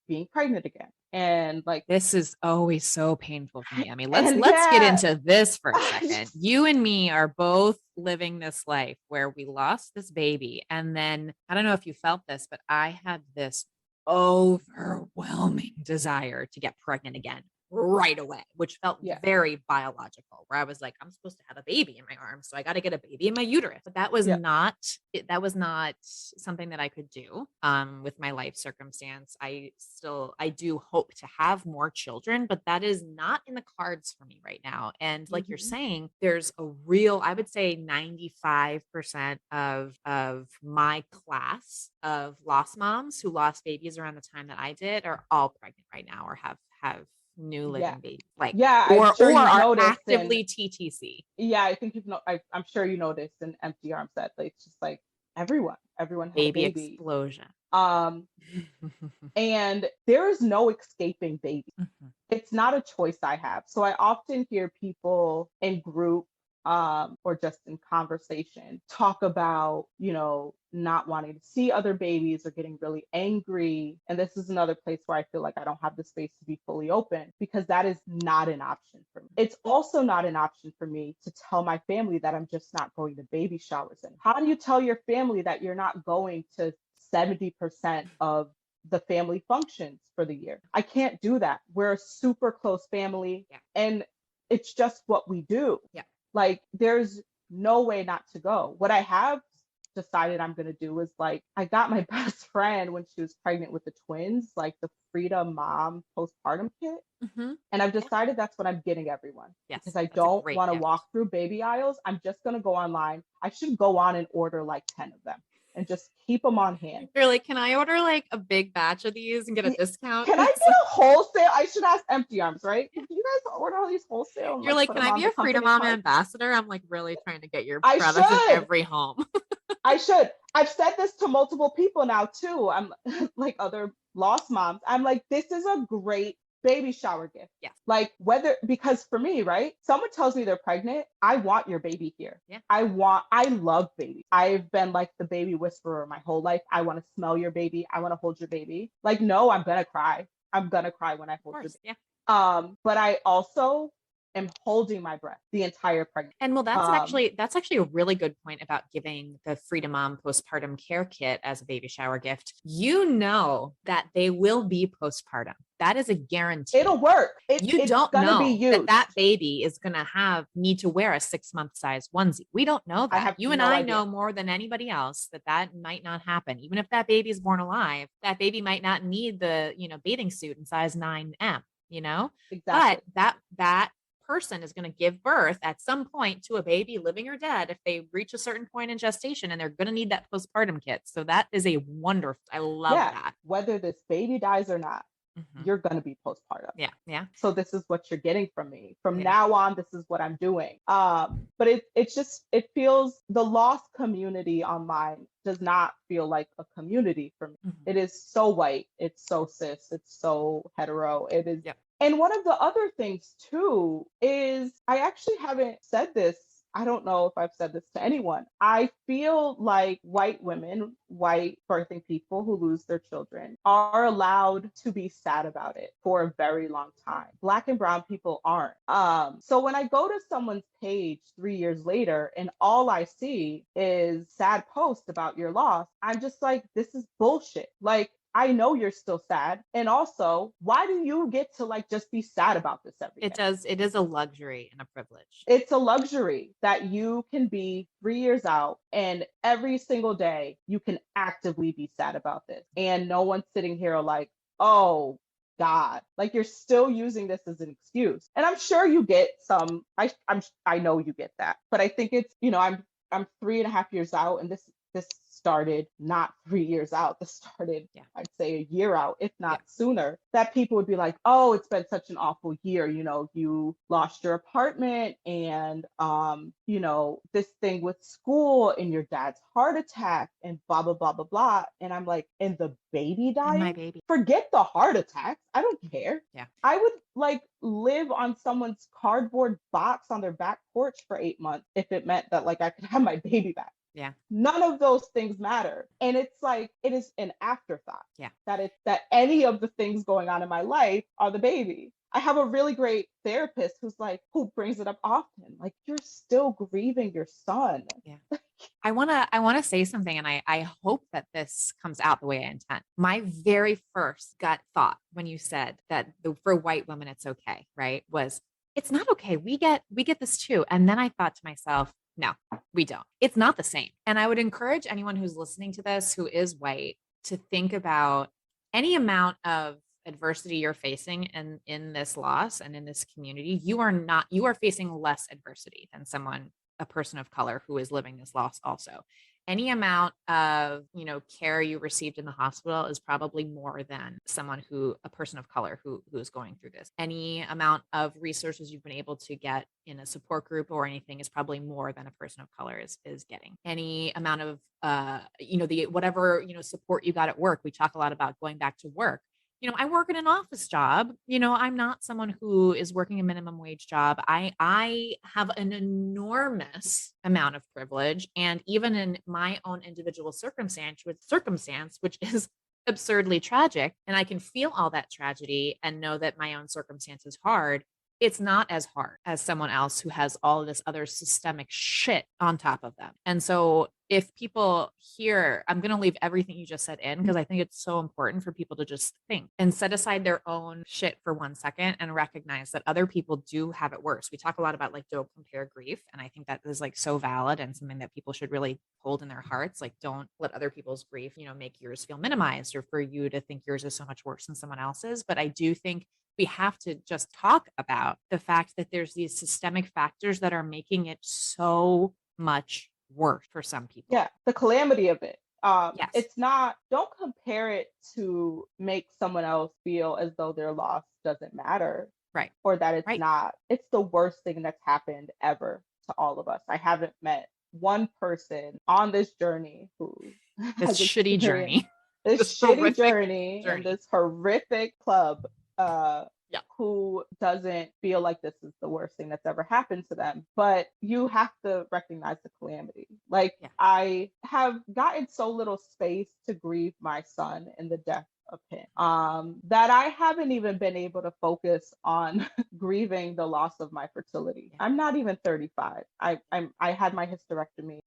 being pregnant again, and this is always so painful for me. I mean, let's get into this for a second. You and me are both living this life where we lost this baby, and then I don't know if you felt this, but I had this overwhelming desire to get pregnant again right away, which felt very biological, where I was like, I'm supposed to have a baby in my arms, so I got to get a baby in my uterus. But that was not something that I could do with my life circumstance. I do hope to have more children, but that is not in the cards for me right now. And like you're saying, there's a real, I would say 95% of my class of lost moms who lost babies around the time that I did are all pregnant right now or have new living babies, or are actively TTC. Yeah, I think I'm sure you noticed in Empty Arms that it's just like everyone had a baby explosion. And there is no escaping baby. It's not a choice I have. So I often hear people in group or just in conversation, talk about, not wanting to see other babies or getting really angry. And this is another place where I feel like I don't have the space to be fully open, because that is not an option for me. It's also not an option for me to tell my family that I'm just not going to baby showers. And how do you tell your family that you're not going to 70% of the family functions for the year? I can't do that. We're a super close family, and it's just what we do. Like, there's no way not to go. What I have decided I'm going to do is, like, I got my best friend when she was pregnant with the twins, like the Freedom Mom postpartum kit. And I've decided that's what I'm getting everyone, because I don't want to walk through baby aisles. I'm just going to go online. I should go on and order like 10 of them and just keep them on hand. You're like, can I order like a big batch of these and get a discount? Can I get a wholesale? I should ask Empty Arms, right? Can you guys order all these wholesale? You're like, put can them I on be the a Freedom company Mom card? ambassador? I'm like really trying to get your I products in should. every home. I should. I've said this to multiple people now too. I'm like other lost moms. I'm like, this is a great baby shower gift. Like, because for me, right? Someone tells me they're pregnant, I want your baby here. I love babies. I've been like the baby whisperer my whole life. I want to smell your baby. I want to hold your baby. Like, no, I'm gonna cry. I'm gonna cry when I hold your baby. But I also am holding my breath the entire pregnancy. And well, that's actually a really good point about giving the Freedom Mom postpartum care kit as a baby shower gift. You know that they will be postpartum. That is a guarantee. It'll work. You don't know that baby is going to need to wear a 6-month size onesie. We don't know that. You and I know more than anybody else that might not happen. Even if that baby is born alive, that baby might not need the, bathing suit in size 9M, Exactly. But that person is going to give birth at some point to a baby, living or dead, if they reach a certain point in gestation, and they're going to need that postpartum kit. So that is a wonderful, I love that. Whether this baby dies or not, you're going to be postpartum. Yeah. So this is what you're getting from me. From now on, this is what I'm doing. But it feels, the lost community online does not feel like a community for me. It is so white. It's so cis. It's so hetero. It is. And one of the other things too is, I actually haven't said this. I don't know if I've said this to anyone. I feel like white women, white birthing people who lose their children, are allowed to be sad about it for a very long time. Black and brown people aren't. So when I go to someone's page 3 years later and all I see is sad posts about your loss, I'm just like, this is bullshit. Like, I know you're still sad. And also, why do you get to like just be sad about this every day? It is a luxury and a privilege. It's a luxury that you can be 3 years out and every single day you can actively be sad about this. And no one's sitting here like, oh God, like you're still using this as an excuse. And I'm sure you get some, I know you get that, but I think it's, I'm 3.5 years out, and this started not 3 years out. This started, I'd say, a year out, if not sooner, that people would be like, oh, it's been such an awful year. You lost your apartment, and, this thing with school, and your dad's heart attack, and blah, blah, blah, blah, blah. And I'm like, and the baby died? My baby. Forget the heart attacks. I don't care. Yeah. I would like live on someone's cardboard box on their back porch for 8 months if it meant that like I could have my baby back. Yeah. None of those things matter. And it's like, it is an afterthought. Yeah. That any of the things going on in my life are the baby. I have a really great therapist who brings it up often. Like, you're still grieving your son. Yeah. I want to say something, and I hope that this comes out the way I intend. My very first gut thought when you said that for white women, it's okay, right? Was, it's not okay. We get this too. And then I thought to myself, no, we don't. It's not the same. And I would encourage anyone who's listening to this who is white to think about any amount of adversity you're facing in this loss and in this community. You are facing less adversity than a person of color who is living this loss also. Any amount of, care you received in the hospital is probably more than a person of color who is going through this. Any amount of resources you've been able to get in a support group or anything is probably more than a person of color is getting. Any amount of, whatever, support you got at work. We talk a lot about going back to work. I work in an office job. I'm not someone who is working a minimum wage job. I have an enormous amount of privilege. And even in my own individual circumstance, which is absurdly tragic, and I can feel all that tragedy and know that my own circumstance is hard. It's not as hard as someone else who has all of this other systemic shit on top of them. And so if people hear, I'm going to leave everything you just said in because I think it's so important for people to just think and set aside their own shit for 1 second and recognize that other people do have it worse. We talk a lot about like don't compare grief. And I think that is like so valid and something that people should really hold in their hearts. Like don't let other people's grief, make yours feel minimized or for you to think yours is so much worse than someone else's. But I do think we have to just talk about the fact that there's these systemic factors that are making it so much worse for some people. Yeah, the calamity of it. Yes. It's not, don't compare it to make someone else feel as though their loss doesn't matter. Right. Or that it's Right. not. It's the worst thing that's happened ever to all of us. I haven't met one person on this journey who This has shitty experienced journey. this This shitty horrific journey and journey. this horrific club Yeah. who doesn't feel like this is the worst thing that's ever happened to them. But you have to recognize the calamity. Like Yeah. I have gotten so little space to grieve my son and the death of him that I haven't even been able to focus on grieving the loss of my fertility. Yeah. I'm not even 35. I had my hysterectomy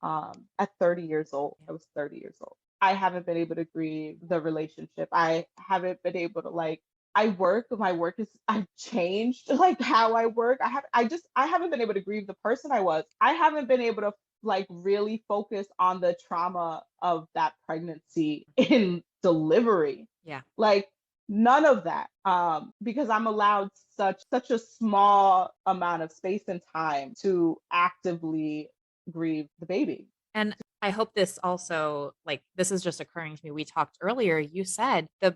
at 30 years old. I was 30 years old. I haven't been able to grieve the relationship. I haven't been able to my work is I've changed like how I work. I haven't been able to grieve the person I was. I haven't been able to really focus on the trauma of that pregnancy in delivery. Yeah. Like none of that. Because I'm allowed such a small amount of space and time to actively grieve the baby. And I hope this also, this is just occurring to me. We talked earlier, you said the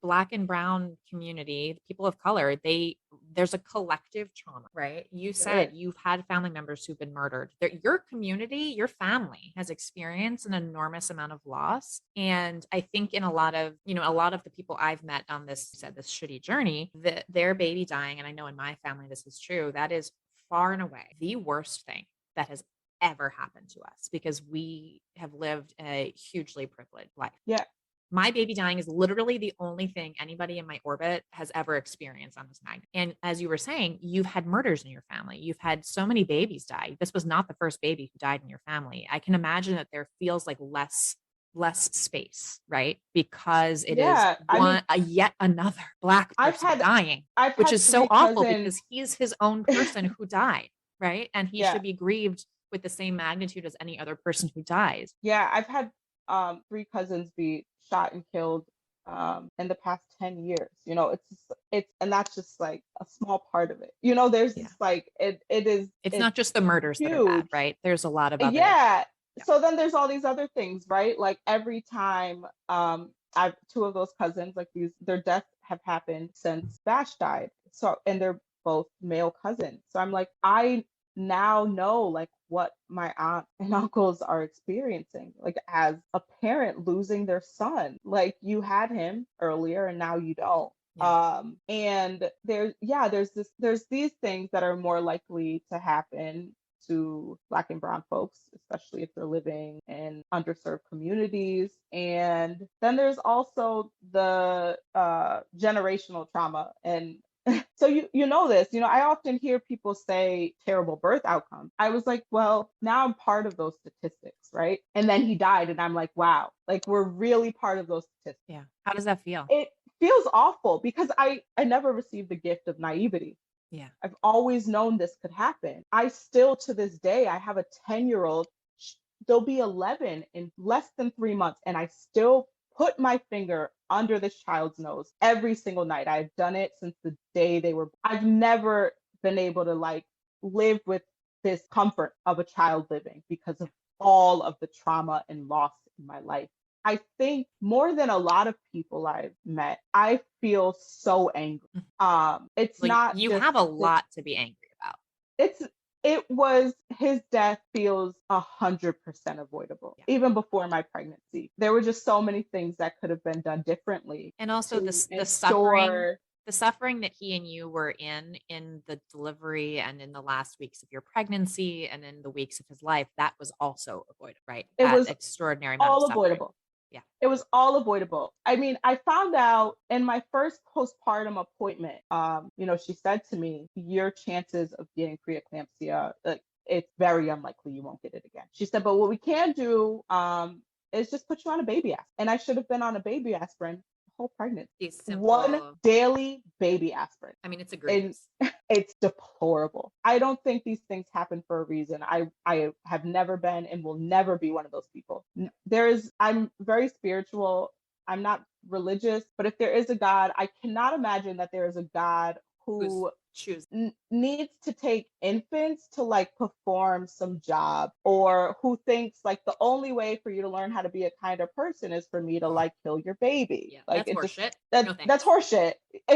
Black and brown community, people of color, there's a collective trauma, right? You said you've had family members who've been murdered. Your community, your family has experienced an enormous amount of loss. And I think in a lot of the people I've met on this shitty journey, their baby dying, and I know in my family this is true, that is far and away the worst thing that has ever happened to us because we have lived a hugely privileged life. Yeah. My baby dying is literally the only thing anybody in my orbit has ever experienced on this magnitude. And as you were saying, you've had murders in your family. You've had so many babies die. This was not the first baby who died in your family. I can imagine that there feels like less space, right? Because it is yet another Black person dying, which is so awful because he's his own person who died, right? And he should be grieved with the same magnitude as any other person who dies. Yeah, I've had 3 cousins be shot and killed in the past 10 years. And that's just like a small part of it. There's just it's not just the murders huge. That are bad, right? There's a lot of other. Yeah. So then there's all these other things, right? Like every time I've 2 of those cousins, their deaths have happened since Bash died. So, and they're both male cousins. So I'm like, I now know what my aunt and uncles are experiencing, as a parent losing their son. You had him earlier and now you don't. Yeah. And there's these things that are more likely to happen to Black and brown folks, especially if they're living in underserved communities. And then there's also the generational trauma. And so you know this, I often hear people say terrible birth outcomes. I was like, well, now I'm part of those statistics, right? And then he died and I'm like, wow, we're really part of those statistics. Yeah. How does that feel? It feels awful because I never received the gift of naivety. Yeah. I've always known this could happen. I still, to this day, I have a 10-year-old. They'll be 11 in less than 3 months. And I still put my finger under this child's nose every single night. I've done it since the day they were. I've never been able to live with this comfort of a child living because of all of the trauma and loss in my life. I think more than a lot of people I've met, I feel so angry. It's not. You have a lot to be angry about. his death feels 100% avoidable. Yeah. Even before my pregnancy, there were just so many things that could have been done differently. And also to the suffering, ensure the suffering that he and you were in the delivery and in the last weeks of your pregnancy and in the weeks of his life, that was also avoided, right? it That was extraordinary amount of all suffering. avoidable. Yeah. It was all avoidable. I mean, I found out in my first postpartum appointment, she said to me, your chances of getting preeclampsia, like, it's very unlikely you won't get it again. She said, but what we can do is just put you on a baby aspirin. And I should have been on a baby aspirin the whole pregnancy. These simple, One daily baby aspirin. I mean, it's And egregious. it's deplorable. I don't think these things happen for a reason. I have never been and will never be one of those people. I'm very spiritual. I'm not religious, but if there is a God, I cannot imagine that there is a God who Choose. needs to take infants to like perform some job, or who thinks like the only way for you to learn how to be a kinder person is for me to like kill your baby. Yeah, like that's horseshit. that's horseshit.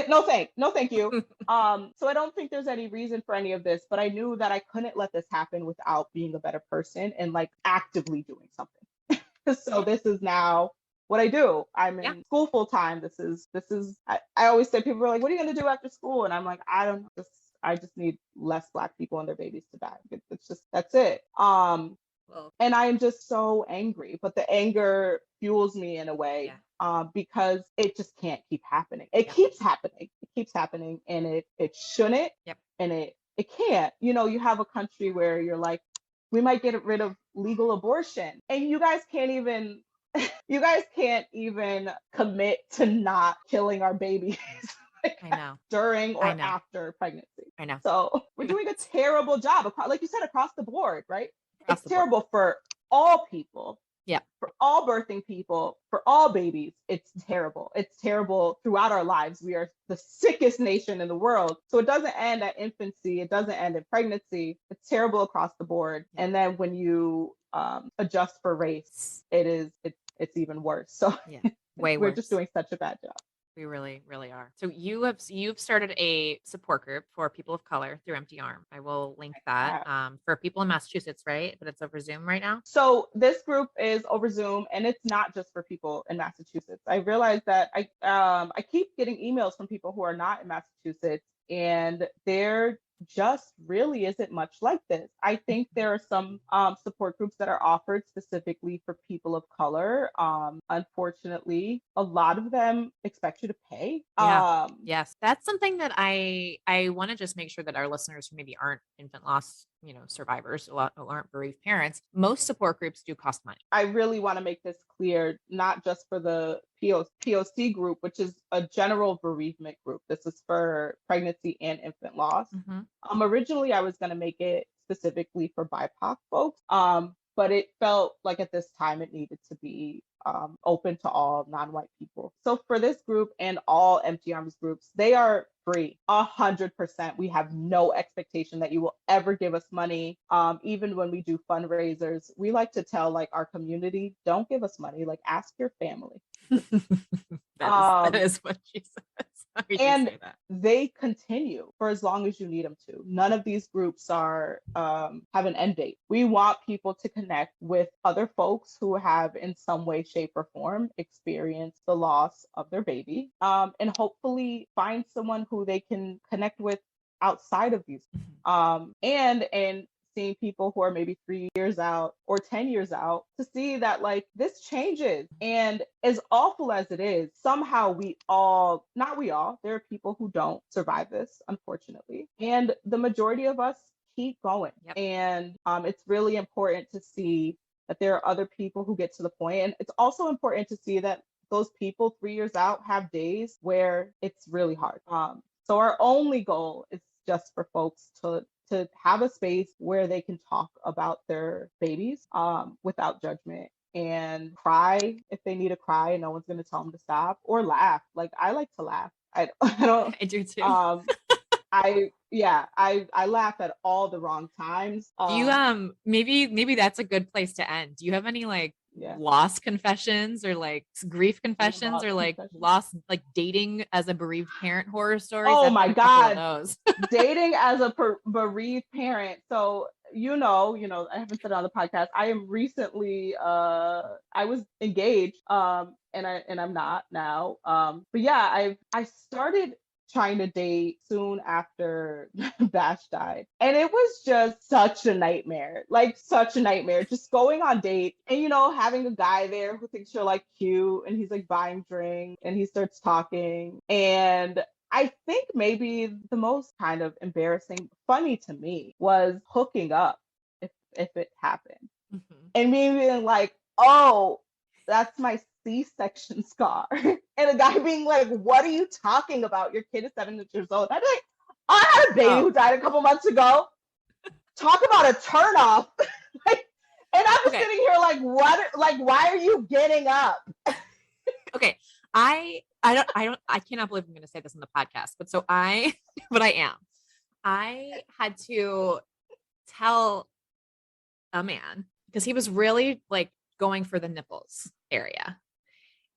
No thank you. So I don't think there's any reason for any of this, but I knew that I couldn't let this happen without being a better person and like actively doing something. So this is now what I do. I'm in school full time. I always say, people are like, what are you going to do after school? And I'm like, I don't know. I just need less Black people and their babies to die. That's it. And I am just so angry, but the anger fuels me in a way, because it just can't keep happening. It keeps happening. It keeps happening, and it shouldn't. And it can't. You have a country where you're like, we might get rid of legal abortion, and you guys can't even commit to not killing our babies. I know. During or after pregnancy. I know. So we're doing a terrible job, like you said, across the board, right? It's terrible for all people. Yeah. For all birthing people, for all babies, it's terrible. It's terrible throughout our lives. We are the sickest nation in the world. So it doesn't end at infancy. It doesn't end in pregnancy. It's terrible across the board. Yeah. And then when you adjust for race, it's even worse. So way we're worse. just doing such a bad job. We really, really are. So you've started a support group for people of color through Empty Arm. I will link that for people in Massachusetts, right? But it's over Zoom right now. So this group is over Zoom, and it's not just for people in Massachusetts. I realized that I keep getting emails from people who are not in Massachusetts, and there just really isn't much like this. I think there are some support groups that are offered specifically for people of color. Unfortunately, a lot of them expect you to pay. Yes, that's something that I want to just make sure that our listeners who maybe aren't infant loss survivors, who aren't bereaved parents, most support groups do cost money. I really want to make this clear, not just for the POC group, which is a general bereavement group. This is for pregnancy and infant loss. Mm-hmm. Originally, I was going to make it specifically for BIPOC folks, but it felt like at this time it needed to be open to all non-white people. So for this group and all Empty Arms groups, they are free, 100%. We have no expectation that you will ever give us money. Even when we do fundraisers, we like to tell like our community, don't give us money, like ask your family. that is what she says. And they continue for as long as you need them to. None of these groups have an end date. We want people to connect with other folks who have in some way, shape, or form experienced the loss of their baby, and hopefully find someone who they can connect with outside of these. And seeing people who are maybe 3 years out or 10 years out to see that like this changes. And as awful as it is, somehow there are people who don't survive this, unfortunately. And the majority of us keep going. Yep. And it's really important to see that there are other people who get to the point. And it's also important to see that those people 3 years out have days where it's really hard. So our only goal is just for folks to have a space where they can talk about their babies without judgment, and cry if they need to cry and no one's going to tell them to stop, or laugh. Like I like to laugh. I don't. I do too. I laugh at all the wrong times. Do you maybe that's a good place to end. Do you have any like Yeah. loss confessions or like grief confessions loss or like confessions. loss, like dating as a bereaved parent horror stories. Oh I've my got a couple of God. those. Dating as a bereaved parent. So, I haven't said it on the podcast. I am recently, I was engaged, and I'm not now. But yeah, I started trying to date soon after Bash died. And it was just such a nightmare, like such a nightmare. Just going on dates and, having a guy there who thinks you're like cute and he's like buying drinks and he starts talking. And I think maybe the most kind of embarrassing, funny to me was hooking up if it happened. Mhm. And me being like, oh, that's my C-section scar. And a guy being like, what are you talking about? Your kid is 7 years old. I'd be like, I had a baby who died a couple months ago. Talk about a turnoff. Like, and I'm just sitting here like, what? Like, why are you getting up? Okay. I cannot believe I'm going to say this in the podcast, but I am. I had to tell a man because he was really like going for the nipples area.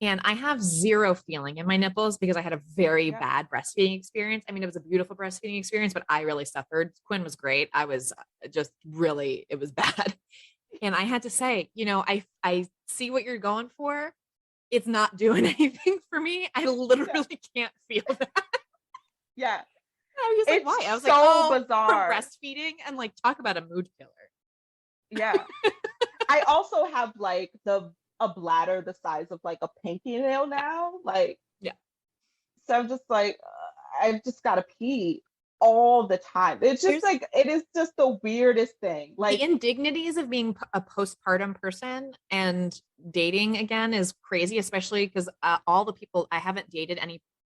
And I have zero feeling in my nipples because I had a very bad breastfeeding experience. I mean, it was a beautiful breastfeeding experience, but I really suffered. Quinn was great. I was just really, it was bad. And I had to say, I see what you're going for. It's not doing anything for me. I literally can't feel that. Yeah. I was like, why? I was so like, oh, bizarre. From breastfeeding and like talk about a mood killer. Yeah. I also have like a bladder the size of like a pinky nail now. Like, yeah. So I'm just like, I've just got to pee all the time. It's just it is just the weirdest thing. Like the indignities of being a postpartum person and dating again is crazy, especially because all the people I haven't dated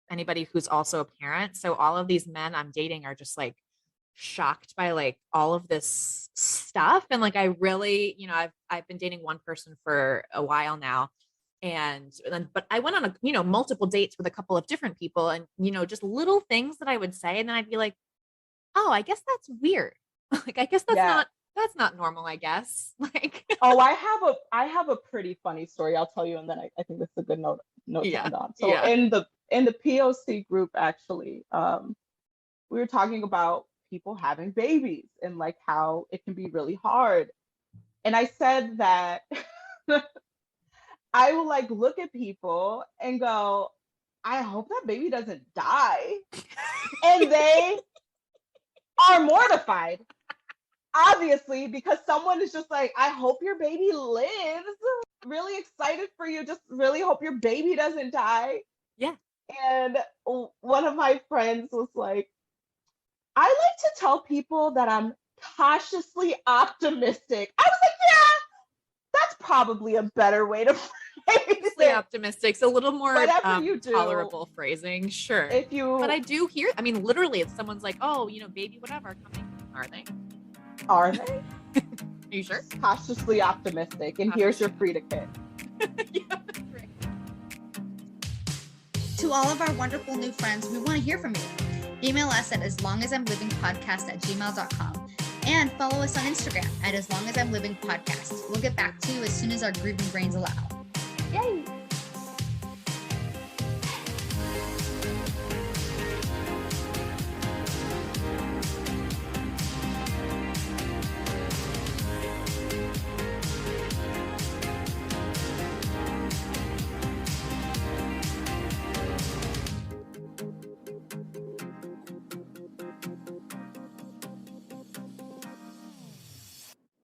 anybody who's also a parent. So all of these men I'm dating are just like shocked by like all of this stuff. And like, I really, I've been dating one person for a while now. But I went on multiple dates with a couple of different people and, just little things that I would say. And then I'd be like, oh, I guess that's weird. Like, I guess that's not normal, I guess. Like, oh, I have a pretty funny story. I'll tell you. And then I think this is a good note to end on. So in the POC group, actually, we were talking about people having babies and like how it can be really hard. And I said that I will like look at people and go, I hope that baby doesn't die. And they are mortified, obviously, because someone is just like, I hope your baby lives. Really excited for you. Just really hope your baby doesn't die. Yeah. And one of my friends was like, I like to tell people that I'm cautiously optimistic. I was like, yeah, that's probably a better way to phrase it. Optimistic. It's a little more tolerable phrasing. Sure. But I do hear, I mean, literally, if someone's like, oh, baby, whatever, coming, are they? Are they? Are you sure? Cautiously optimistic. And here's your free to kid. Yeah, right. To all of our wonderful new friends, we want to hear from you. Email us at aslongasimlivingpodcast@gmail.com and follow us on Instagram at aslongasimlivingpodcast. We'll get back to you as soon as our grieving brains allow. Yay!